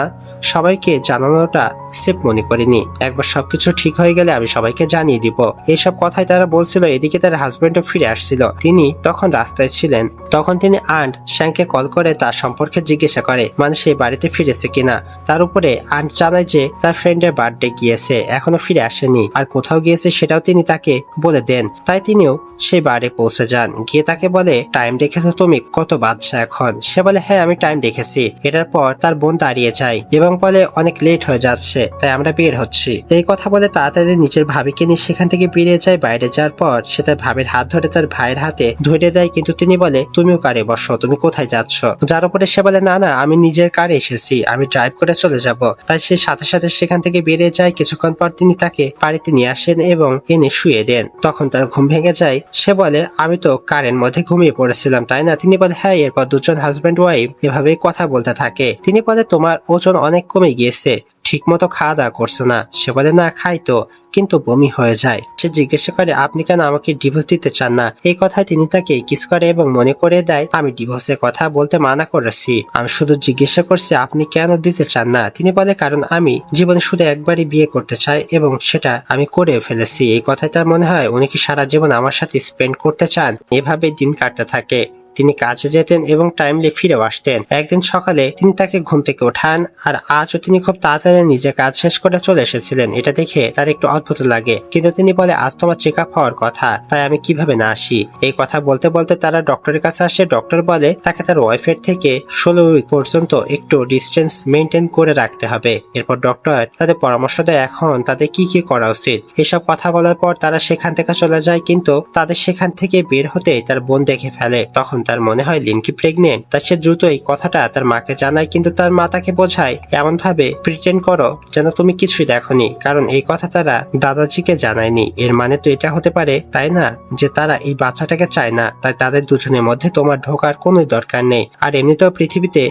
সবাইকে জানানোটা সেফ মনে করিনি। একবার সবকিছু ঠিক হয়ে গেলে আমি সবাইকে জানিয়ে দিব। এইসব কথাই তারা বলছিল। এদিকে তার হাজবেন্ডও ফিরে আসছিল। তিনি তখন রাস্তায় ছিলেন। তখন তিনি আন্ট শ্যাংকে কল করে তার সম্পর্কে জিজ্ঞাসা করে, মানে সে বাড়িতে ফিরেছে কিনা। তার উপরে আন্ট জানায় যে তার ফ্রেন্ডের বার্থডে গিয়েছে, এখনো ফিরে আসেনি, আর কোথাও গিয়েছে সেটাও তিনি তাকে বলে দেন। তাই তিনিও সেই বাড়ি পৌঁছে যান। গিয়ে তাকে বলে, টাইম দেখেছো তুমি? কত বাজছে এখন? সে বলে, হ্যাঁ, আমি টাইম দেখেছি। এটার পর তার বোন দাঁড়িয়ে যায় এবং বলে, অনেক লেট হয়ে যাচ্ছে, তাই আমরা বের হচ্ছি। এই কথা বলে তাড়াতাড়ি নিজের ভাবিকে নিয়ে সেখান থেকে বেরিয়ে যায়। বাইরে যাওয়ার পর সে তার ভাবির হাত ধরে তার ভাইয়ের হাতে ধরে দেয়, কিন্তু তিনি বলে, তুমিও কারে বসো, তুমি কোথায় যাচ্ছ? যার উপরে সে বলে, না না, আমি নিজের কারে এসেছি, আমি ড্রাইভ করে চলে যাব। তাই সে সাথে সাথে সেখান থেকে বেরিয়ে যায়। কিছুক্ষণ পর তিনি তাকে বাড়িতে নিয়ে আসেন এবং এনে শুয়ে দেন। তখন তার ঘুম ভেঙে যায়। সে বলে, আমি তো কারের মধ্যে ঘুমিয়ে পড়েছিলাম, তাই না? তিনি বলে, হ্যাঁ। এরপর দুজন হাজব্যান্ড ওয়াইফ এভাবেই কথা বলতে থাকে। তিনি বলে, তোমার ওজন অনেক কমে গিয়েছে, ঠিক মতো খাওয়া দাওয়া করছো না। সে বলে, না, খাই তো, কিন্তু বমি হয়ে যায়। সে জিজ্ঞাসা করে, আপনি কেন আমাকে ডিভোর্স দিতে চান না? এই কথায় তিনি তাকে কিস করে এবং মনে করে দেয়, আমি ডিভোর্সের কথা বলতে মানা করেছি, আমি শুধু জিজ্ঞাসা করছি আপনি কেন দিতে চান না। তিনি বলে, কারণ আমি জীবনে শুধু একবারই বিয়ে করতে চাই এবং সেটা আমি করে ফেলেছি। এই কথায় তার মনে হয় উনি কি সারা জীবন আমার সাথে স্পেন্ড করতে চান। এভাবে দিন কাটতে থাকে। তিনি কাজে যেতেন এবং টাইমলি ফিরেও আসতেন। একদিন সকালে তিনি তাকে ঘুম থেকে ওঠান, আর আজও তিনি খুব তাড়াতাড়ি নিজের কাজ শেষ করে চলে এসেছিলেন। এটা দেখে তার একটু অদ্ভুত লাগে, কিন্তু তিনি বলে আজ তোমার চেক আপ হওয়ার কথা, তাই আমি কিভাবে না আসি। এই কথা বলতে বলতে তারা ডক্টরের কাছে আসে। ডক্টর বলে তাকে তার ওয়াইফের থেকে 16 উইক পর্যন্ত একটু ডিস্টেন্স মেনটেন করে রাখতে হবে। এরপর ডক্টর তাদের পরামর্শ দেয় এখন তাদের কি কি করা উচিত। এসব কথা বলার পর তারা সেখান থেকে চলে যায়, কিন্তু তাদের সেখান থেকে বের হতে তার বোন দেখে ফেলে। তখন তার মনে হয় লিন কি প্রেগনেন্ট। তাই সে দ্রুত এই কথাটা তার মাকে জানায়, কিন্তু তার মা তাকে বোঝায় এমন ভাবে প্রিটেন্ড করো যেন তুমি কিছুই দেখোনি, কারণ এই কথা তারা দাদাজিকে জানায়নি। এর মানে তো এটা হতে পারে, তাই না, যে তারা এই বাচ্চাটাকে চায় না, তাই তাদের দুজনের মধ্যে তোমার ঢোকার কোনো দরকার নেই। আর এমনিতেও পৃথিবীতে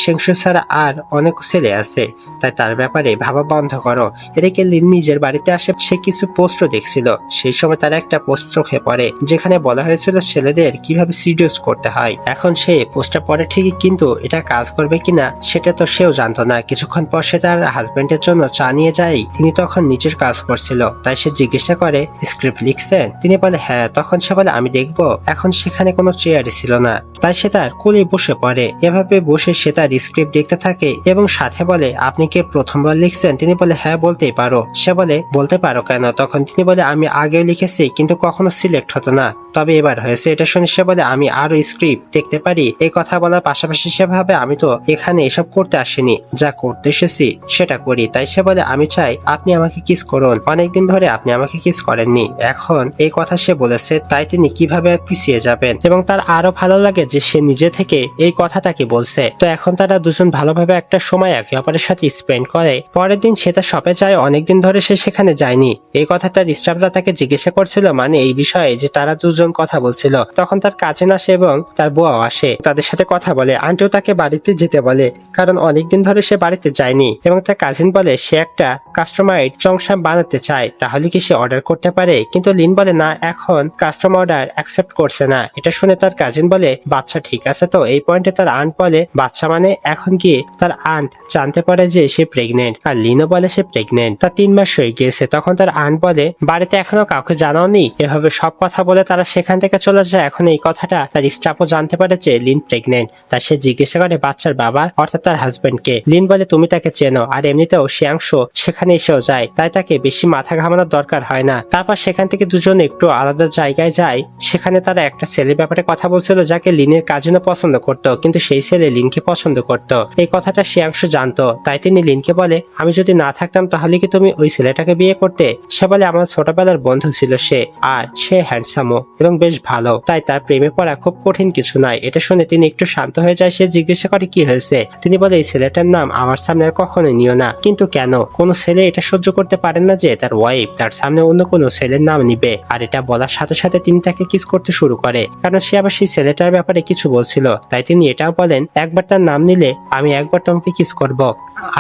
সেংসু ছাড়া আর অনেক ছেলে আছে, তাই তার ব্যাপারে ভাবা বন্ধ করো। এদিকে লিন নিজের বাড়িতে আসে, সে কিছু পোস্টও দেখছিল। সেই সময় তার একটা পোস্ট চোখে পড়ে যেখানে বলা হয়েছিল ছেলেদের কিভাবে সিডিউস করতে হয়। এখন সে পোস্টটা পড়ে ঠিকই, কিন্তু এটা কাজ করবে কিনা সেটা তো সেও জানতো না। কিছুক্ষণ পর সে তার হাজবেন্ডের জন্য চা নিয়ে যায়। তিনি তখন নিজের কাজ করছিল, তাই সে জিজ্ঞাসা করে স্ক্রিপ্ট লিখছেন? তিনি বলে হ্যাঁ। তখন সে বলে আমি দেখবো। এখন সেখানে কোনো চেয়ারই ছিল না, তাই সে তার কোলে বসে পড়ে। এভাবে বসে সে তার স্ক্রিপ্ট দেখতে থাকে এবং সাথে বলে আপনি কি প্রথমবার লিখছেন? তিনি বলে হ্যাঁ বলতেই পারো। সে বলে বলতে পারো কেন? তখন তিনি বলে আমি আগেও লিখেছি, কিন্তু কখনো সিলেক্ট হতো না, তবে এবার হয়েছে। এটা শুনে সে বলে আমি আরো স্ক্রিপ্ট দেখতে পারি? এই কথা বলার পাশাপাশি সে ভাবে আমি তো এখানে এসব করতে আসিনি, যা করতে এসেছি সেটা করি। তাই সে বলে আমি চাই আপনি আমাকে কিস করুন, অনেকদিন ধরে আপনি আমাকে কিস করেননি। এখন এই কথা সে বলেছে, তাই তিনি কিভাবে পিছিয়ে যাবেন। এবং তার আরো ভালো লাগে যে সে নিজে থেকে এই কথা তাকে বলছে। তো এখন তারা দুজন ভালোভাবে একটা সময় একে অপরের সাথে স্পেন্ড করে। পরের দিন সে তার শপে যায়, অনেকদিন ধরে সে সেখানে যায়নি। এই কথা তার স্টাফরা তাকে জিজ্ঞাসা করছিল, মানে এই বিষয়ে যে তারা দুজন কথা বলছিল। তখন তার কাজিন আসে এবং তার বুয়াও আসে, তাদের সাথে কথা বলে। আন্টিও তাকে বাড়িতে যেতে বলে, কারণ অনেকদিন ধরে সে বাড়িতে যায়নি। এবং তার কাজিন বলে সে একটা কাস্টমাইড চংসাম বানাতে চায়, তাহলে কি সে অর্ডার করতে পারে? কিন্তু লিন বলে না, এখন কাস্টম অর্ডার অ্যাকসেপ্ট করছে না। এটা শুনে তার কাজিন বলে বাচ্চা ঠিক আছে তো? এই পয়েন্টে তার আন্ট বলে বাচ্চা মানে? এখন গিয়ে তার আন্ট জানতে পারে যে সে প্রেগনেন্ট, আর লিনও বলে সে প্রেগনেন্ট, তার 3 মাস হয়ে গিয়েছে। তখন তার আন্ট বলে বাড়িতে এখনো কাউকে জানাওনি? এভাবে সব কথা বলে তারা সেখান থেকে চলে যায়। এখন এই কথাটা তার স্টাফও জানতে পারে যে লিন প্রেগনেন্ট, তাই সে জিজ্ঞাসা করে বাচ্চার বাবা অর্থাৎ তার হাজবেন্ডকে। লিন বলে তুমি তাকে চেনো, আর এমনিতেও শ্যাংশ সেখানে এসেও যায়, তাই তাকে বেশি মাথা ঘামানোর দরকার হয় না। তারপর সেখান থেকে দুজন একটু আলাদা জায়গায় যায়। সেখানে তারা একটা ছেলের ব্যাপারে কথা বলছিল যাকে লিনের কাজিনও পছন্দ করতো, কিন্তু সেই ছেলে লিনকে পছন্দ করতো। এই কথাটা শ্যাংশ জানতো, তাই তিনি লিনকে বলে আমি যদি না থাকতাম তাহলে কি তুমি ওই ছেলেটাকে বিয়ে করতে? সে বলে আমার ছোটবেলার বন্ধু ছিল সে, আর সে হ্যান্ডসামও এবং বেশ ভালো, তাই তার প্রেমে পড়া খুব কঠিন কিছু নয়। এটা শুনে তিনি একটু শান্ত হয়ে যায়। সে জিজ্ঞাসা করে কি হয়েছে? তিনি বলে এই ছেলেটার নাম আমার সামনে আর কখনো নিও না। কিন্তু কেন? কোনো ছেলে এটা সহ্য করতে পারেন না যে তার ওয়াইফ তার সামনে অন্য কোনো ছেলের নাম নিবে। আর এটা বলার সাথে সাথে তিনি তাকে কিস করতে শুরু করে, কারণ সে আবার সেই ছেলেটার ব্যাপারে কিছু বলছিল। তাই তিনি এটাও বলেন একবার তার নাম নিলে আমি একবার তোমাকে কিস করব।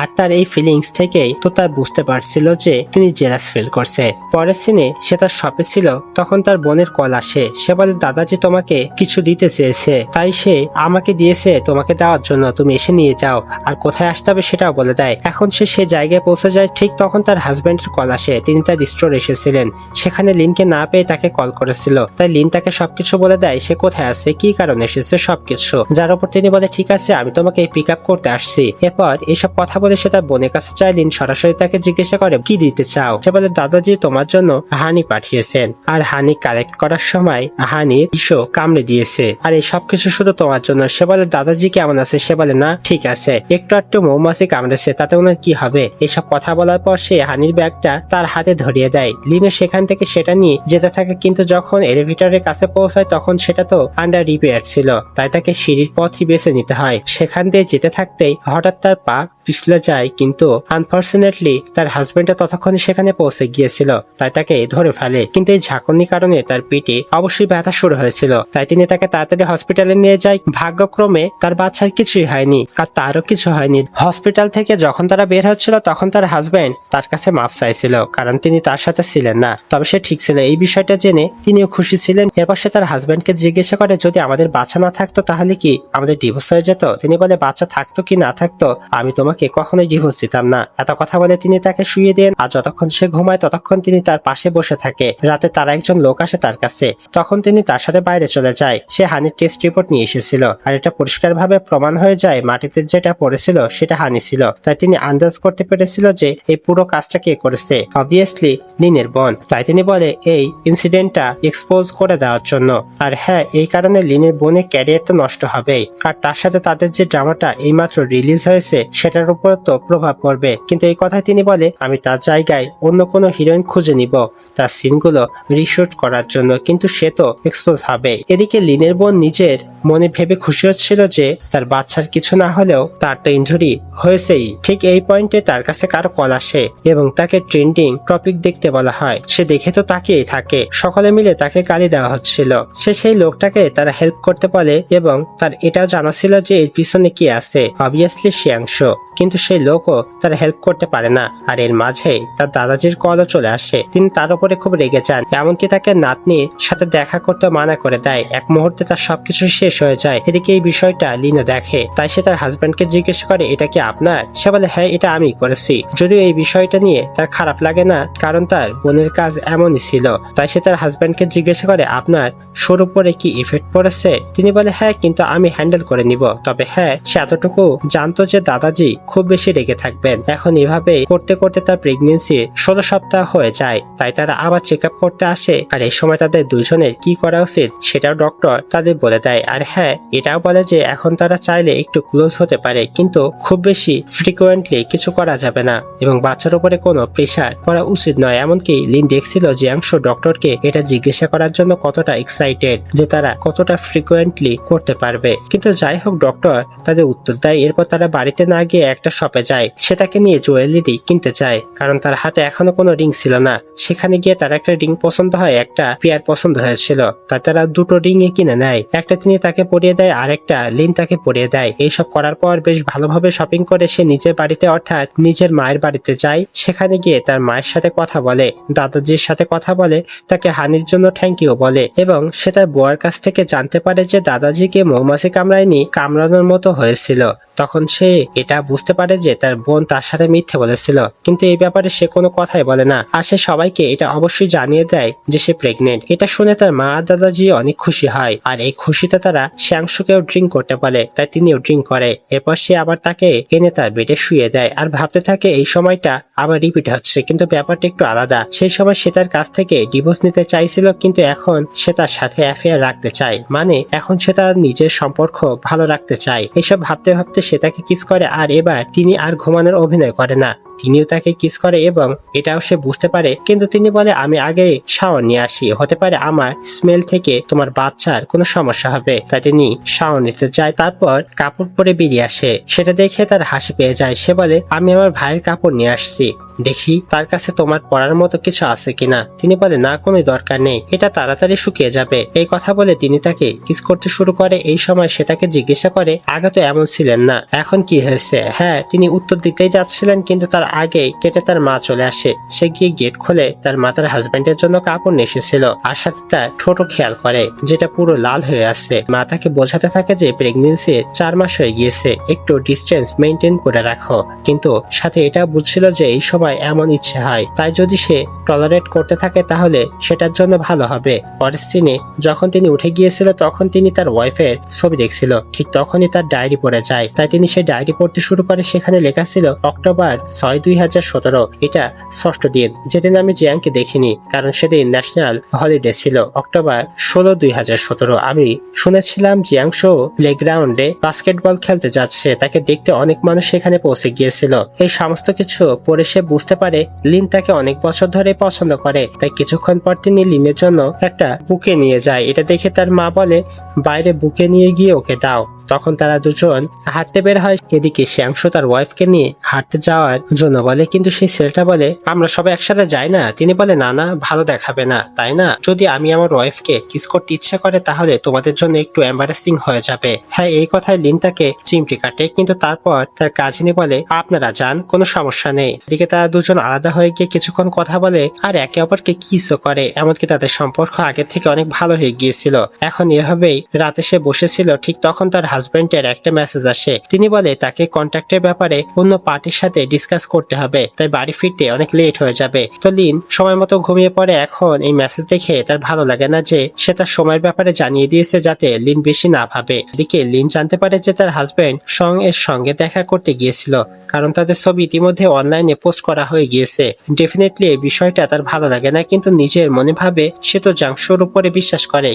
আর তার এই ফিলিংস থেকেই তো তার বুঝতে পারছিল যে তিনি জেলাস ফিল করছে। পরের সিনে সে তার শপে ছিল, তখন তার বোনের কল আসে। সে বলে দাদাজি তোমাকে কিছু দিতে চেয়েছে, তাই সে আমাকে দিয়েছে তোমাকে দেওয়ার জন্য, তুমি এসে নিয়ে যাও। আর কোথায় আসতে হবে সেটাও বলে দেয়। এখন সে জায়গায় পৌঁছে যায়। ঠিক তখন তার হাজবেন্ডের কল আসে, তিনি তার স্টোর এসেছিলেন। সেখানে লিনকে না পেয়ে তাকে কল করেছিল, তাই লিন তাকে সবকিছু বলে দেয় সে কোথায় আছে, কি কারণে এসেছে সবকিছু। যার উপর তিনি বলে ঠিক আছে আমি তোমাকে পিক আপ করতে আসছি। এরপর এসব কথা বলে সে তার বোনের কাছে যায়। লিন সরাসরি তাকে জিজ্ঞাসা করে কি দিতে চাও? সে বলে দাদাজি তোমার জন্য হানি পাঠিয়েছেন, আর হানি কালেক্ট করার সময় হানির বিষও কামড়ে দিয়েছে, আর এই সবকিছু শুধু তোমার জন্য। সে বলে দাদাজি কেমন আছে? সে বলে না ঠিক আছে, একটু মৌমাছি কামড়েছে, তাতে ওনার কি হবে? এইসব কথা বলার পর সে হানির ব্যাগটা তার হাতে ধরিয়ে দেয়। লিনও সেখান থেকে সেটা নিয়ে যেতে থাকে, কিন্তু যখন এলিভেটরের কাছে পৌঁছায় তখন সেটা তো আন্ডার রিপেয়ার ছিল, তাই তাকে সিঁড়ির পথই বেছে নিতে হয়। সেখান দিয়ে যেতে থাকতেই হঠাৎ তার পা পিছলে যায়, কিন্তু আনফরচুনেটলি তার হাজবেন্ডটা ততক্ষণে সেখানে পৌঁছে গিয়েছিল, তাই তাকে ধরে ফেলে। কিন্তু এই ঝাঁকুনির কারণে তার পেটে অবশ্যই ব্যথা শুরু হয়েছিল, তাই তিনি তাকে তাড়াতাড়ি হসপিটালে নিয়ে যায়। ভাগ্যক্রমে তার বাচ্চার কিছুই হয়নি, আর তারও কিছু হয়নি। হসপিটাল থেকে যখন তারা বের হচ্ছিল তখন তার হাজবেন্ড তার কাছে মাপ চাইছিল, কারণ তিনি তার সাথে ছিলেন না, তবে সে ঠিক ছিল। এই বিষয়টা জেনে তিনিও খুশি ছিলেন। এরপর সে তার হাজবেন্ডকে জিজ্ঞাসা করে যদি আমাদের বাচ্চা না থাকতো তাহলে কি আমাদের ডিভোর্স হয়ে যেত? তিনি বলে বাচ্চা থাকতো কি না থাকতো আমি তোমাকে তোমাকে কখনোই ডিভোর্স দিতাম না। এত কথা বলে তিনি তাকে শুইয়ে দেন, আর যতক্ষণ সে ঘুমায় ততক্ষণ তিনি তার পাশে বসে থাকে। রাতে তার একজন লোক আসে তার কাছে, তখন তিনি তার সাথে বাইরে চলে যায়। সে হানির টেস্ট রিপোর্ট নিয়ে এসেছিল, আর এটা পরিষ্কারভাবে প্রমাণ হয়ে যায় মাটিতে যেটা পড়েছিল সেটা হানি ছিল। তাই তিনি আন্দাজ করতে পেরেছিল যে এই পুরো কাজটা কে করেছে, অবভিয়াসলি লিনের বোন। তাই তিনি বলে এই ইনসিডেন্টটা এক্সপোজ করে দেওয়ার জন্য। আর হ্যাঁ, এই কারণে লিনের বোনের ক্যারিয়ার তো নষ্ট হবেই, আর তার সাথে তাদের যে ড্রামাটা এইমাত্র রিলিজ হয়েছে সেটার উপর তো প্রভাব পড়বে। কিন্তু এই কথায় তিনি বলে আমি তার জায়গায় অন্য কোনো হিরোইন খুঁজে নিব তার সিনগুলো রিশুট করার জন্য, কিন্তু সে তো এক্সপোজ হবে। এদিকে লিনের বোন নিজের মনে ভেবে খুশি হচ্ছিল যে তার বাচ্চার কিছু না হলেও তার তো ইনজুরি হয়েছেই। ঠিক এই পয়েন্টে তার কাছে কারো কল আসে এবং তাকে ট্রেন্ডিং টপিক দেখতে বলা হয়। সে দেখে তো তাকিয়েই থাকে। সকলে মিলে তাকে গালি দেওয়া হচ্ছিল। সে সেই লোকটাকে তারা হেল্প করতে বলে এবং তার এটাও জানা ছিল যে এর পিছনে কি আছে, অবভিয়াসলি শ্রেয়াংশ। কিন্তু সেই লোকও তার হেল্প করতে পারে না। আর এর মাঝে তার দাদাজির কলও চলে আসে। তিনি তার উপরে খুব রেগে যান, এমনকি তাকে নাতনির সাথে দেখা করতে মানা করে দেয়। এক মুহূর্তে তার সবকিছু শেষ হয়ে যায়। এদিকে এই বিষয়টা লিনা দেখে, তাই সে তার হাজবেন্ডকে জিজ্ঞেস করে এটা কি আপনার? সে বলে হ্যাঁ, এটা আমি করেছি। যদিও এই বিষয়টা নিয়ে তার খারাপ লাগে না, কারণ তার বোনের কাজ এমনই ছিল। তাই সে তার হাজবেন্ডকে জিজ্ঞেস করে আপনার শোর উপরে কি ইফেক্ট পড়েছে? তিনি বলে হ্যাঁ, কিন্তু আমি হ্যান্ডেল করে নিব। তবে হ্যাঁ, সে এতটুকু জানতো যে দাদাজি খুব বেশি রেগে থাকবেন। এখন এভাবে করতে করতে তার প্রেগনেন্সি 16 সপ্তাহ হয়ে যায়। তাই তারা আবার চেক আপ করতে আসে, আর এই সময় তাদের দুজনের কি করা উচিত সেটাও ডক্টর তাদের বলে দেয়। আর হ্যাঁ, এটাও বলে যে এখন তারা চাইলে একটু ক্লোজ হতে পারে, কিন্তু খুব বেশি ফ্রিকুয়েন্টলি কিছু করা যাবে না এবং বাচ্চার উপরে কোনো প্রেশার করা উচিত নয়। এমনকি লিন দেখছিল যে অংশ ডক্টরকে এটা জিজ্ঞাসা করার জন্য কতটা এক্সাইটেড যে তারা কতটা ফ্রিকুয়েন্টলি করতে পারবে। কিন্তু যাই হোক, ডক্টর তাদের উত্তর দেয়। এরপর তারা বাড়িতে না গিয়ে একটা শপে যায়। সে তাকে নিয়ে জুয়েলারি কিনতে চায়, কারণ তার হাতে এখনো কোনো রিং ছিল না। সেখানে গিয়ে তার একটা রিং পছন্দ হয়, একটা পেয়ার পছন্দ হয়েছিল। তাই তারা দুটো রিং কিনে নেয়। একটা তিনি তাকে পরিয়ে দেয়, আর একটা লিন তাকে পরিয়ে দেয়। এইসব করার পর বেশ ভালোভাবে শপিং করে সে নিজের বাড়িতে অর্থাৎ নিজের মায়ের বাড়িতে যায়। সেখানে গিয়ে তার মায়ের সাথে কথা বলে, দাদাজির সাথে কথা বলে, তাকে হানির জন্য থ্যাংক ইউ বলে এবং সে তার বউয়ের কাছ থেকে জানতে পারে যে দাদাজিকে মৌমাছি কামড়ায়নি, কামড়ানোর মতো হয়েছিল। তখন সে এটা বুঝতে পারে যে তার বোন তার সাথে মিথ্যে বলেছিল, কিন্তু এই ব্যাপারে সে কোনো কথাই বলে না। আর সে সবাইকে এটা অবশ্যই জানিয়ে দেয় যে সে প্রেগনেন্ট। এটা শুনে তার মা দাদাজি অনেক খুশি হয়, আর এই খুশিতে তারা শ্যাংশুকেও ড্রিঙ্ক করতে বলে, তাই তিনিও ড্রিঙ্ক করে। এরপর সে আবার তাকে এনে তার বেডে শুয়ে দেয় আর ভাবতে থাকে এই সময়টা আবার রিপিট হচ্ছে, কিন্তু ব্যাপারটা একটু আলাদা। সেই সময় সে তার কাছ থেকে ডিভোর্স নিতে চাইছিল, কিন্তু এখন সে তার সাথে অ্যাফেয়ার রাখতে চায়। মানে এখন সে তার নিজের সম্পর্ক ভালো রাখতে চায়। এসব ভাবতে ভাবতে সে তাকে কিস করে, আর এবার তিনি আর ঘুমানোর অভিনয় করে না, তিনিও তাকে কিস করে এবং এটাও সে বুঝতে পারে। কিন্তু তিনি বলে আমি আগে শাওয়ার নিয়ে আসি, হতে পারে আমার স্মেল থেকে তোমার বাচ্চার কোনো সমস্যা হবে। তাই তিনি শাওয়ার নিতে যায়, তারপর কাপড় পরে বেরিয়ে আসে। সেটা দেখে তার হাসি পেয়ে যায়। সে বলে আমি আমার ভাইয়ের কাপড় নিয়ে আসছি, দেখি তার কাছে তোমার পরার মতো কিছু আছে কিনা। তিনি বলে না, কোনো দরকার নেই, এটা তাড়াতাড়ি শুকিয়ে যাবে। এই কথা বলে তিনি তাকে কিস করতে শুরু করে। এই সময় সে তাকে জিজ্ঞাসা করে আগে তো এমন ছিলেন না, এখন কি হয়েছে? হ্যাঁ, তিনি উত্তর দিতেই যাচ্ছিলেন, কিন্তু তার আগেই কেটে তার মা চলে আসে। সে গিয়ে গেট খোলে, তার মা তার হাজবেন্ডের জন্য কাপড় নিয়ে এসেছিল, আর সাথে তার ঠোঁটও খেয়াল করে যেটা পুরো লাল হয়ে আছে। মা তাকে বোঝাতে থাকে যে প্রেগনেন্সির 4 মাস হয়ে গিয়েছে, একটু ডিস্টেন্স মেনটেন করে রাখো। কিন্তু সাথে এটা বুঝছিল যে এই সময় এমন ইচ্ছে হয়, তাই যদি সে টলারেট করতে থাকে তাহলে সেটার জন্য ভালো হবে। পরের সিনে যখন তিনি উঠে গিয়েছিল তখন তিনি তার ওয়াইফের ছবি দেখছিল। ঠিক তখনই তার ডায়েরি পড়ে যায়, তাই তিনি সেই ডায়েরি পড়তে শুরু করে। সেখানে লেখা ছিল অক্টোবর 6, 2017। এটা 6ষ্ঠ দিন যেদিন আমি জিয়াংকে দেখিনি, কারণ সেদিন ন্যাশনাল হলিডে ছিল। অক্টোবর 16, 2017। আমি শুনেছিলাম জিয়াংশো প্লেগ্রাউন্ডে বাস্কেটবল খেলতে যাচ্ছে, তাকে দেখতে অনেক মানুষ সেখানে পৌঁছে গিয়েছিল। এই সমস্ত কিছু পরে সে বুঝতে পারে লিন তাকে অনেক বছর ধরে পছন্দ করে। তাই কিছুক্ষণ পর তিনি লিনের জন্য একটা বুকে নিয়ে যায়। এটা দেখে তার মা বলে বাইরে বুকে নিয়ে গিয়ে ওকে দাও। তখন তারা দুজন হাঁটতে বের হয়। এদিকে শ্যাংশু তার ওয়াইফকে নিয়ে হাঁটতে যাওয়ার জন্য বলে, কিন্তু সেই ছেলেটা বলে আমরা সবাই একসাথে যাই না। তিনি বলে না না, ভালো দেখাবে না, তাই না? যদি আমি আমার ওয়াইফকে কিস করতে ইচ্ছা করে তাহলে তোমাদের জন্য একটু এম্বারেসিং হয়ে যাবে। হ্যাঁ, এই কথায় লিন তাকে চিমটি কাটে, কিন্তু তারপর তার কাজিনী বলে আপনারা যান, কোনো সমস্যা নেই। এদিকে তারা দুজন আলাদা হয়ে গিয়ে কিছুক্ষণ কথা বলে আর একে অপরকে কিসও করে। এমনকি তাদের সম্পর্ক আগে থেকে অনেক ভালো হয়ে গিয়েছিল। এখন এভাবেই রাতে সে বসেছিল, ঠিক তখন তার হাজবেন্ডের একটা মেসেজ আসে। তিনি বলে তাকে কন্ট্যাক্টের ব্যাপারে অন্য পার্টির সাথে ডিসকাস করতে হবে, তাই বাড়ি ফিরতে অনেক লেট হয়ে যাবে। তো লিন সময় মতো ঘুমিয়ে পড়ে। এখন এই মেসেজ দেখে তার ভালো লাগে না যে সে তার সময়ের ব্যাপারে জানিয়ে দিয়েছে যাতে লিন বেশি না ভাবে। এদিকে লিন জানতে পারে যে তার হাজবেন্ড সং এর সঙ্গে দেখা করতে গিয়েছিল, কারণ তাদের ছবি ইতিমধ্যে অনলাইনে পোস্ট করা হয়ে গিয়েছে। ডেফিনেটলি এই বিষয়টা তার ভালো লাগে না, কিন্তু নিজের মনে ভাবে সে তো জাংশুর উপরে বিশ্বাস করে।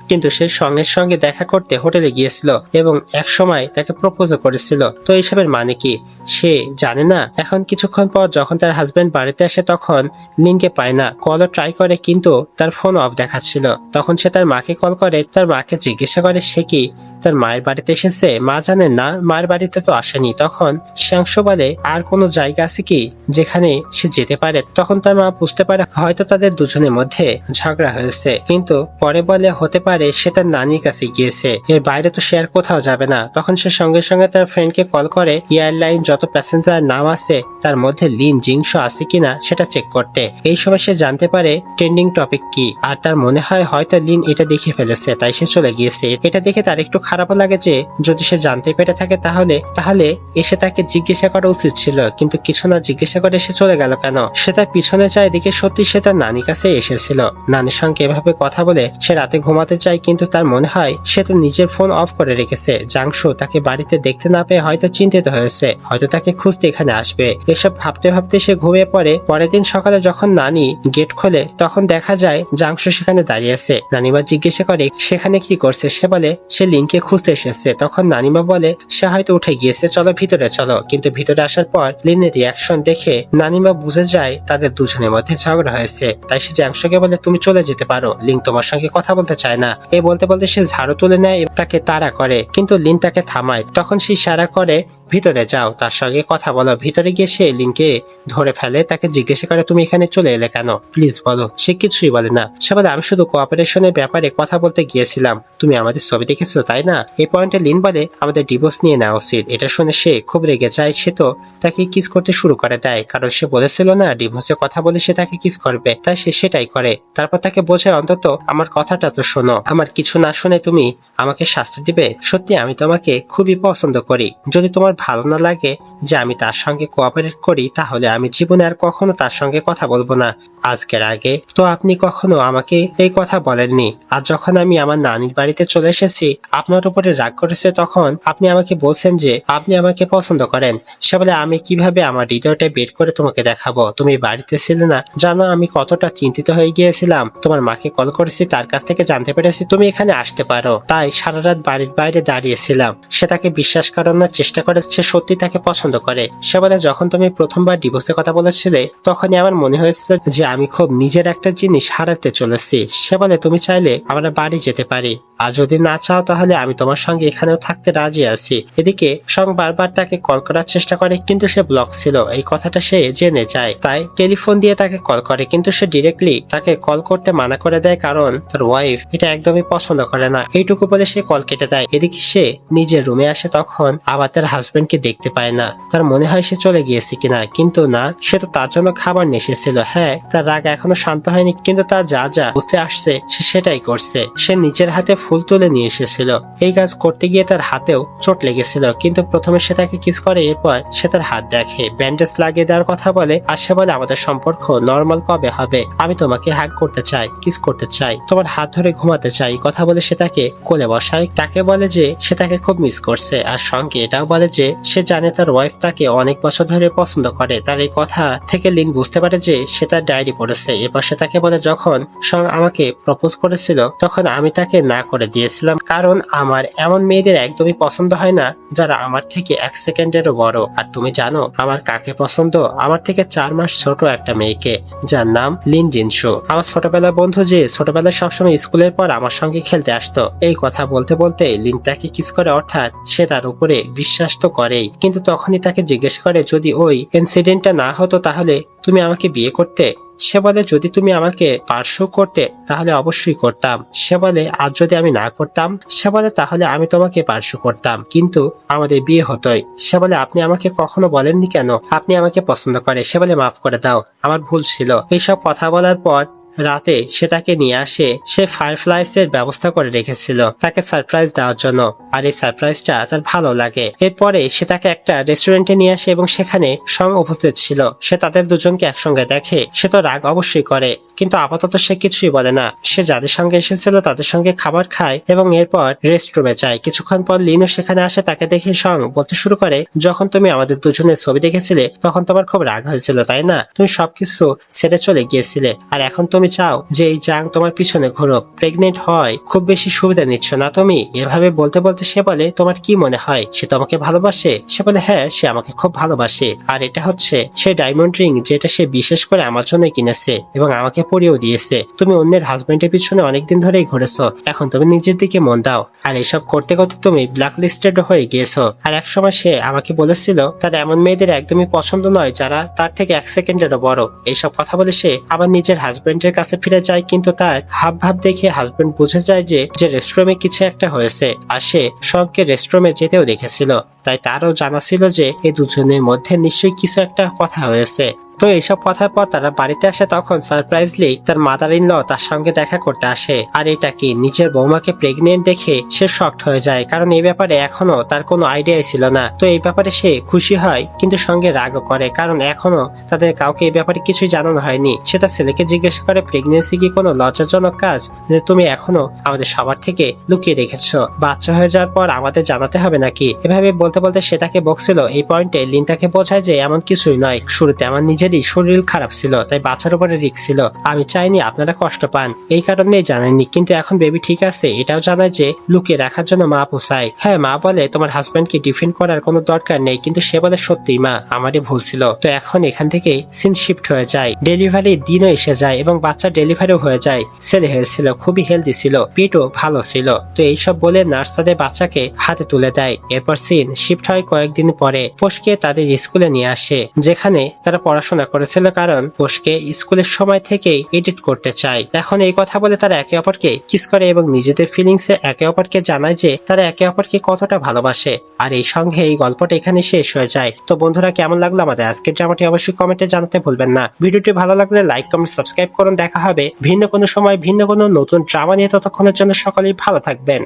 কিন্তু সে সঙ্গের সঙ্গে দেখা করতে হোটেলে গিয়েছিল এবং এক সময় তাকে প্রপোজও করেছিল। তো এইসবের মানে কি সে জানে না। এখন কিছুক্ষণ পর যখন তার হাজবেন্ড বাড়িতে আসে তখন লিনকে পায় না। কলও ট্রাই করে কিন্তু তার ফোন অফ দেখাচ্ছিল। তখন সে তার মাকে কল করে, তার মাকে জিজ্ঞাসা করে সে কি তার মায়ের বাড়িতে এসেছে। মা জানেন না, মায়ের বাড়িতে তো আসেনি। তখন শ্যাংশু বলে আর কোনো জায়গা আছে কি যেখানে সে যেতে পারে। তখন তার মা বুঝতে পারে হয়তো তাদের দুজনের মধ্যে ঝগড়া হয়েছে, কিন্তু পরে বলে হতে পারে সে তার নানির কাছে গিয়েছে, এর বাইরে তো সে আর কোথাও যাবে না। তখন সে সঙ্গে সঙ্গে তার ফ্রেন্ডকে কল করে এয়ারলাইন যত প্যাসেঞ্জার নাম আছে তার মধ্যে লিন জিংশো আছে কিনা সেটা চেক করতে। এই সময় সে জানতে পারে ট্রেন্ডিং টপিক কি, আর তার মনে হয় হয়তো লিন এটা দেখে ফেলেছে, তাই সে চলে গিয়েছে। এটা দেখে তার একটু খারাপ লাগে যে যদি সে জানতে পেরে থাকে তাহলে এসে তাকে জিজ্ঞাসা করা উচিত ছিল, কিন্তু কিছু না জিজ্ঞাসা করে সে চলে গেল কেন। সে তার পিছনে যায়, দেখে সত্যি সে তার নানির কাছে এসেছিল। নানির সঙ্গে এভাবে কথা বলে সে রাতে ঘুমাতে চায়, কিন্তু তার মনে হয় সে তো নিজের ফোন অফ করে রেখেছে। জাংশু তাকে বাড়িতে দেখতে না পেয়ে হয়তো চিন্তিত হয়েছে, হয়তো তাকে খুঁজতে এখানে আসবে। এসব ভাবতে ভাবতে সে ঘুমিয়ে পড়ে। পরের দিন সকালে যখন নানি গেট খোলে তখন দেখা যায় জাংশু সেখানে দাঁড়িয়ে আছে। নানিমা জিজ্ঞাসা করে সেখানে কি করছে। সে বলে সে লিনকে খুঁজতে এসেছে। তখন নানিমা বলে সে হয়তো উঠে গিয়েছে, চলো ভিতরে চলো। কিন্তু ভিতরে আসার পর লিনের রিয়াকশন দেখে নানিমা বুঝে যায় তাদের দুজনের মধ্যে ঝগড়া হয়েছে। তাই সে জাংশুকে বলে তুমি চলে যেতে পারো, লিন তোমার সঙ্গে কথা বলতে চায় না। এই বলতে বলতে সে ঝাড়ু তুলে নেয়, তাকে তাড়া করে, কিন্তু লিন তাকে থামায়। তখন সে ইশারা করে ভিতরে যাও, তার সঙ্গে কথা বলো। ভিতরে গিয়ে সে লিনকে ধরে ফেলে, তাকে জিজ্ঞাসা করে তুমি এখানে চলে এলে কেন, প্লিজ বলো। সে কিছুই বলে না। সে বলে আমি শুধু কোঅপারেশনের ব্যাপারে কথা বলতে গিয়েছিলাম, তুমি আমাদের ছবি দেখেছো তাই না। এই পয়েন্টে লিন বলে আমাদের ডিভোর্স নিয়ে নেওয়া উচিত। এটা শুনে সে খুব রেগে যায়। সে তো তাকে কিস করতে শুরু করে দেয়, কারণ সে বলেছিল না ডিভোর্সের কথা বলে সে তাকে কিস করবে, তাই সে সেটাই করে। তারপর তাকে বোঝায় অন্তত আমার কথাটা তো শোনো, আমার কিছু না শুনে তুমি আমাকে শাস্তি দিবে। সত্যি আমি তোমাকে খুবই পছন্দ করি, যদি তোমার ভালো না লাগে যে আমি তার সঙ্গে কোঅপারেট করি তাহলে আমি জীবনে আর কখনো তার সঙ্গে কথা বলবো না। আজকের আগে তো আপনি কখনো আমাকে এই কথা বলেননি, আর যখন আমি আমার নানির বাড়িতে চলে এসেছি আপনার উপরে রাগ করেছে তখন আপনি আমাকে বলছেন যে আপনি আমাকে পছন্দ করেন। সে বলে আমি কিভাবে আমার হৃদয়টা বের করে তোমাকে দেখাবো, তুমি বাড়িতে ছিলে না। জানো আমি কতটা চিন্তিত হয়ে গিয়েছিলাম। তোমার মাকে কল করেছি, তার কাছ থেকে জানতে পেরেছি তুমি এখানে আসতে পারো, তাই সারা রাত বাড়ির বাইরে দাঁড়িয়েছিলাম। সে তাকে বিশ্বাস করানোর চেষ্টা করে সে সত্যি তাকে পছন্দ করে। সে বলে যখন তুমি প্রথমবার ডিভোর্সের কথা বলেছিলে তখনই আমার মনে হয়েছিল যে আমি খুব নিজের একটা জিনিস হারাতে চলেছি। সে বলে তুমি চাইলে আমরা বাড়ি যেতে পারি, আর যদি না চাও তাহলে আমি তোমার সঙ্গে এখানেও থাকতে রাজি আছি। এদিকে সং বারবার তাকে কল করার চেষ্টা করে, কিন্তু সে ব্লক ছিল। এই কথাটা সে জেনে যায়, তাই টেলিফোন দিয়ে তাকে কল করে, কিন্তু সে ডিরেক্টলি তাকে কল করতে মানা করে দেয়, কারণ তার ওয়াইফ এটা একদমই পছন্দ করে না। এইটুকু বলে সে কল কেটে দেয়। এদিকে সে নিজের রুমে আসে, তখন আবার তার হাজবেন্ডকে দেখতে পায় না। তার মনে হয় সে চলে গিয়েছে কিনা, কিন্তু না, সে তো তার জন্য খাবার নিয়ে এসেছিল। হ্যাঁ, তার রাগ এখনো শান্ত হয়নি, কিন্তু তার যা যা বুঝতে আসছে সে সেটাই করছে। সে নিজের হাতে ফুল তুলে নিয়ে এসেছিল। এই কাজ করতে গিয়ে তার হাতেও চোট লেগেছিল, কিন্তু প্রথমে সে তাকে কিস করে, এরপর সে তার হাত দেখে, ব্যান্ডেজ লাগিয়ে দেওয়ার কথা বলে। আর সে বলে আমাদের সম্পর্ক নর্মাল কবে হবে, আমি তোমাকে হাগ করতে চাই, কিস করতে চাই, তোমার হাত ধরে ঘুমাতে চাই। কথা বলে সে তাকে কোলে বসায়। তাকে বলে যে সে তাকে খুব মিস করছে, আর সঙ্গে এটাও বলে যে সে জানে তার ওয়াইফ তাকে অনেক বছর ধরে পছন্দ করে। তার এই কথা থেকে লিন বুঝতে পারে যে সে তার ডায়েরি পড়েছে। এরপর সে তাকে বলে যখন সং আমাকে প্রপোজ করেছিল তখন আমি তাকে না করে দিয়েছিলাম, কারণ আমার এমন মেয়েদের একদমই পছন্দ হয় না যারা আমার থেকে 1 সেকেন্ডেরও বড়। আর তুমি জানো আমার কাকে পছন্দ, আমার থেকে 4 মাস ছোট একটা মেয়েকে, যার নাম লিন জিনশু। আমার ছোটবেলার বন্ধু, যে ছোটবেলায় সবসময় স্কুলের পর আমার সঙ্গে খেলতে আসতো। এই কথা বলতে বলতে লিন তাকে কিস করে, অর্থাৎ সে তার উপরে বিশ্বাস তো করেই, কিন্তু তখনই তাকে জিজ্ঞেস করে যদি ওই ইনসিডেন্টটা না হতো তাহলে তুমি আমাকে বিয়ে করতে। সে বলে যদি তুমি আমাকে পার্শ্ব করতে তাহলে অবশ্যই করতাম। সে বলে আর যদি আমি না করতাম, সে বলে তাহলে আমি তোমাকে পার্শ্ব করতাম, কিন্তু আমাদের বিয়ে হতোই। সে বলে আপনি আমাকে কখনো বলেননি কেন আপনি আমাকে পছন্দ করে। সে বলে মাফ করে দাও, আমার ভুল ছিল। এইসব কথা বলার পর রাতে সে তাকে নিয়ে আসে। সে ফায়ারফ্লাইস এর ব্যবস্থা করে রেখেছিল তাকে সারপ্রাইজ দেওয়ার জন্য, আর এই সারপ্রাইজটা তার ভালো লাগে। এরপরে সে তাকে একটা রেস্টুরেন্টে নিয়ে আসে এবং সেখানে সং উপস্থিত ছিল। সে তাদের দুজনকে একসঙ্গে দেখে সে তো রাগ অবশ্যই করে, কিন্তু আপাতত সে কিছুই বলে না। সে যাদের সঙ্গে এসেছিল তাদের সঙ্গে খাবার খায় এবং এরপর রেস্টরুমে যায়। কিছুক্ষণ পর লিনও সেখানে আসে। তাকে দেখে সং বলতে শুরু করে, যখন তুমি আমাদের দুজনের ছবি দেখেছিলে তখন তোমার খুব রাগ হয়েছিল তাই না? তুমি সবকিছু ছেড়ে চলে গিয়েছিলে, আর এখন তুমি চাও যে এই জাং তোমার পিছনে ঘুরুক। প্রেগনেন্ট হয় খুব বেশি সুবিধা নিচ্ছ না তুমি? এভাবে বলতে বলতে সে বলে, তোমার কি মনে হয় সে তোমাকে ভালোবাসে? সে বলে, হ্যাঁ সে আমাকে খুব ভালোবাসে, আর এটা হচ্ছে সেই ডায়মন্ড রিং যেটা সে বিশেষ করে আমার জন্য কিনেছে এবং আমাকে পরিয়েও দিয়েছে। তুমি অন্যের হাজবেন্ডের পিছনে অনেকদিন ধরেই ঘুরেছো, এখন তুমি নিজের দিকে মন দাও। আর এসব করতে করতে তুমি ব্ল্যাক লিস্টেড হয়ে গিয়েছো। আর একসময় সে আমাকে বলেছিল তার এমন মেয়েদের একদমই পছন্দ নয় যারা তার থেকে 1 সেকেন্ডেরও বড়। এইসব কথা বলে সে আবার নিজের হাজবেন্ডের কাছে ফিরে যায়, কিন্তু তার হাব ভাব দেখে হাজবেন্ড বুঝে যায় যে রেস্টরুমে কিছু একটা হয়েছে। আর সে শংকে রেস্টরুমে যেতেও দেখেছিল, তাই তারও জানা ছিল যে এই দুজনের মধ্যে নিশ্চয়ই কিছু একটা কথা হয়েছে। তো এইসব কথার পর তারা বাড়িতে আসে, তখন সারপ্রাইজলি তার মাদার ইন ল তার সঙ্গে দেখা করতে আসে। আর এটা কি, নিজের বৌমাকে প্রেগনেন্ট দেখে সে শকড হয়ে যায়, কারণ এই ব্যাপারে এখনো তার কোনো আইডিয়াই ছিল না। তো এই ব্যাপারে সে খুশি হয় কিন্তু সঙ্গে রাগও করে, কারণ এখনো তাদের কাউকে এই ব্যাপারে কিছুই জানানো হয়নি। সে তার ছেলেকে জিজ্ঞেস করে, প্রেগনেন্সি কি কোনো লজ্জাজনক কাজ যে তুমি এখনো আমাদের সবার থেকে লুকিয়ে রেখেছো? বাচ্চা হয়ে যাওয়ার পর আমাদের জানাতে হবে নাকি? এভাবে বলতে বলতে সে তাকে বকছিল। এই পয়েন্টে লিন তাকে বোঝায় যে এমন কিছুই নয়, শুরুতে আমার নিজেরই শরীর খারাপ ছিল, তাই বাচ্চার উপরে রিস্ক ছিল। আমি চাইনি আপনারা কষ্ট পান, এই কারণেই জানাইনি, কিন্তু এখন বেবি ঠিক আছে এটাও জানায় যে লুকিয়ে রাখার জন্য মা পোষায়। হ্যাঁ, মা বলে তোমার হাজবেন্ডকে ডিফেন্ড করার কোনো দরকার নেই, কিন্তু সে বলে সত্যি মা আমারই ভুল ছিল। তো এখন এখান থেকে সিন শিফট হয়ে যায়। ডেলিভারির দিনও এসে যায় এবং বাচ্চা ডেলিভারিও হয়ে যায়। ছেলে হয়েছিল, খুবই হেলদি ছিল, পেটও ভালো ছিল। তো এইসব বলে নার্স তাদের বাচ্চাকে হাতে তুলে দেয়। এরপর সিন শিফট হয় কয়েকদিন পরে। পোষকে তাদের স্কুলে নিয়ে আসে যেখানে তারা পড়াশোনা করেছিল, কারণ পোষকে স্কুলের সময় থেকেই এডিট করতে চায়। এখন এই কথা বলে তারা একে অপরকে কিস করে এবং নিজেদের ফিলিংসে একে অপরকে জানায় যে তারা একে অপরকে কতটা ভালোবাসে। আর এই সঙ্গে এই গল্পটা এখানে শেষ হয়ে যায়। তো বন্ধুরা, কেমন লাগলো আমাদের আজকের ড্রামাটি অবশ্যই কমেন্টে জানাতে ভুলবেন না। ভিডিওটি ভালো লাগলে লাইক কমেন্ট সাবস্ক্রাইব করুন। দেখা হবে ভিন্ন কোনো সময় ভিন্ন কোনো নতুন ড্রামা নিয়ে। ততক্ষণের জন্য সকলেই ভালো থাকবেন।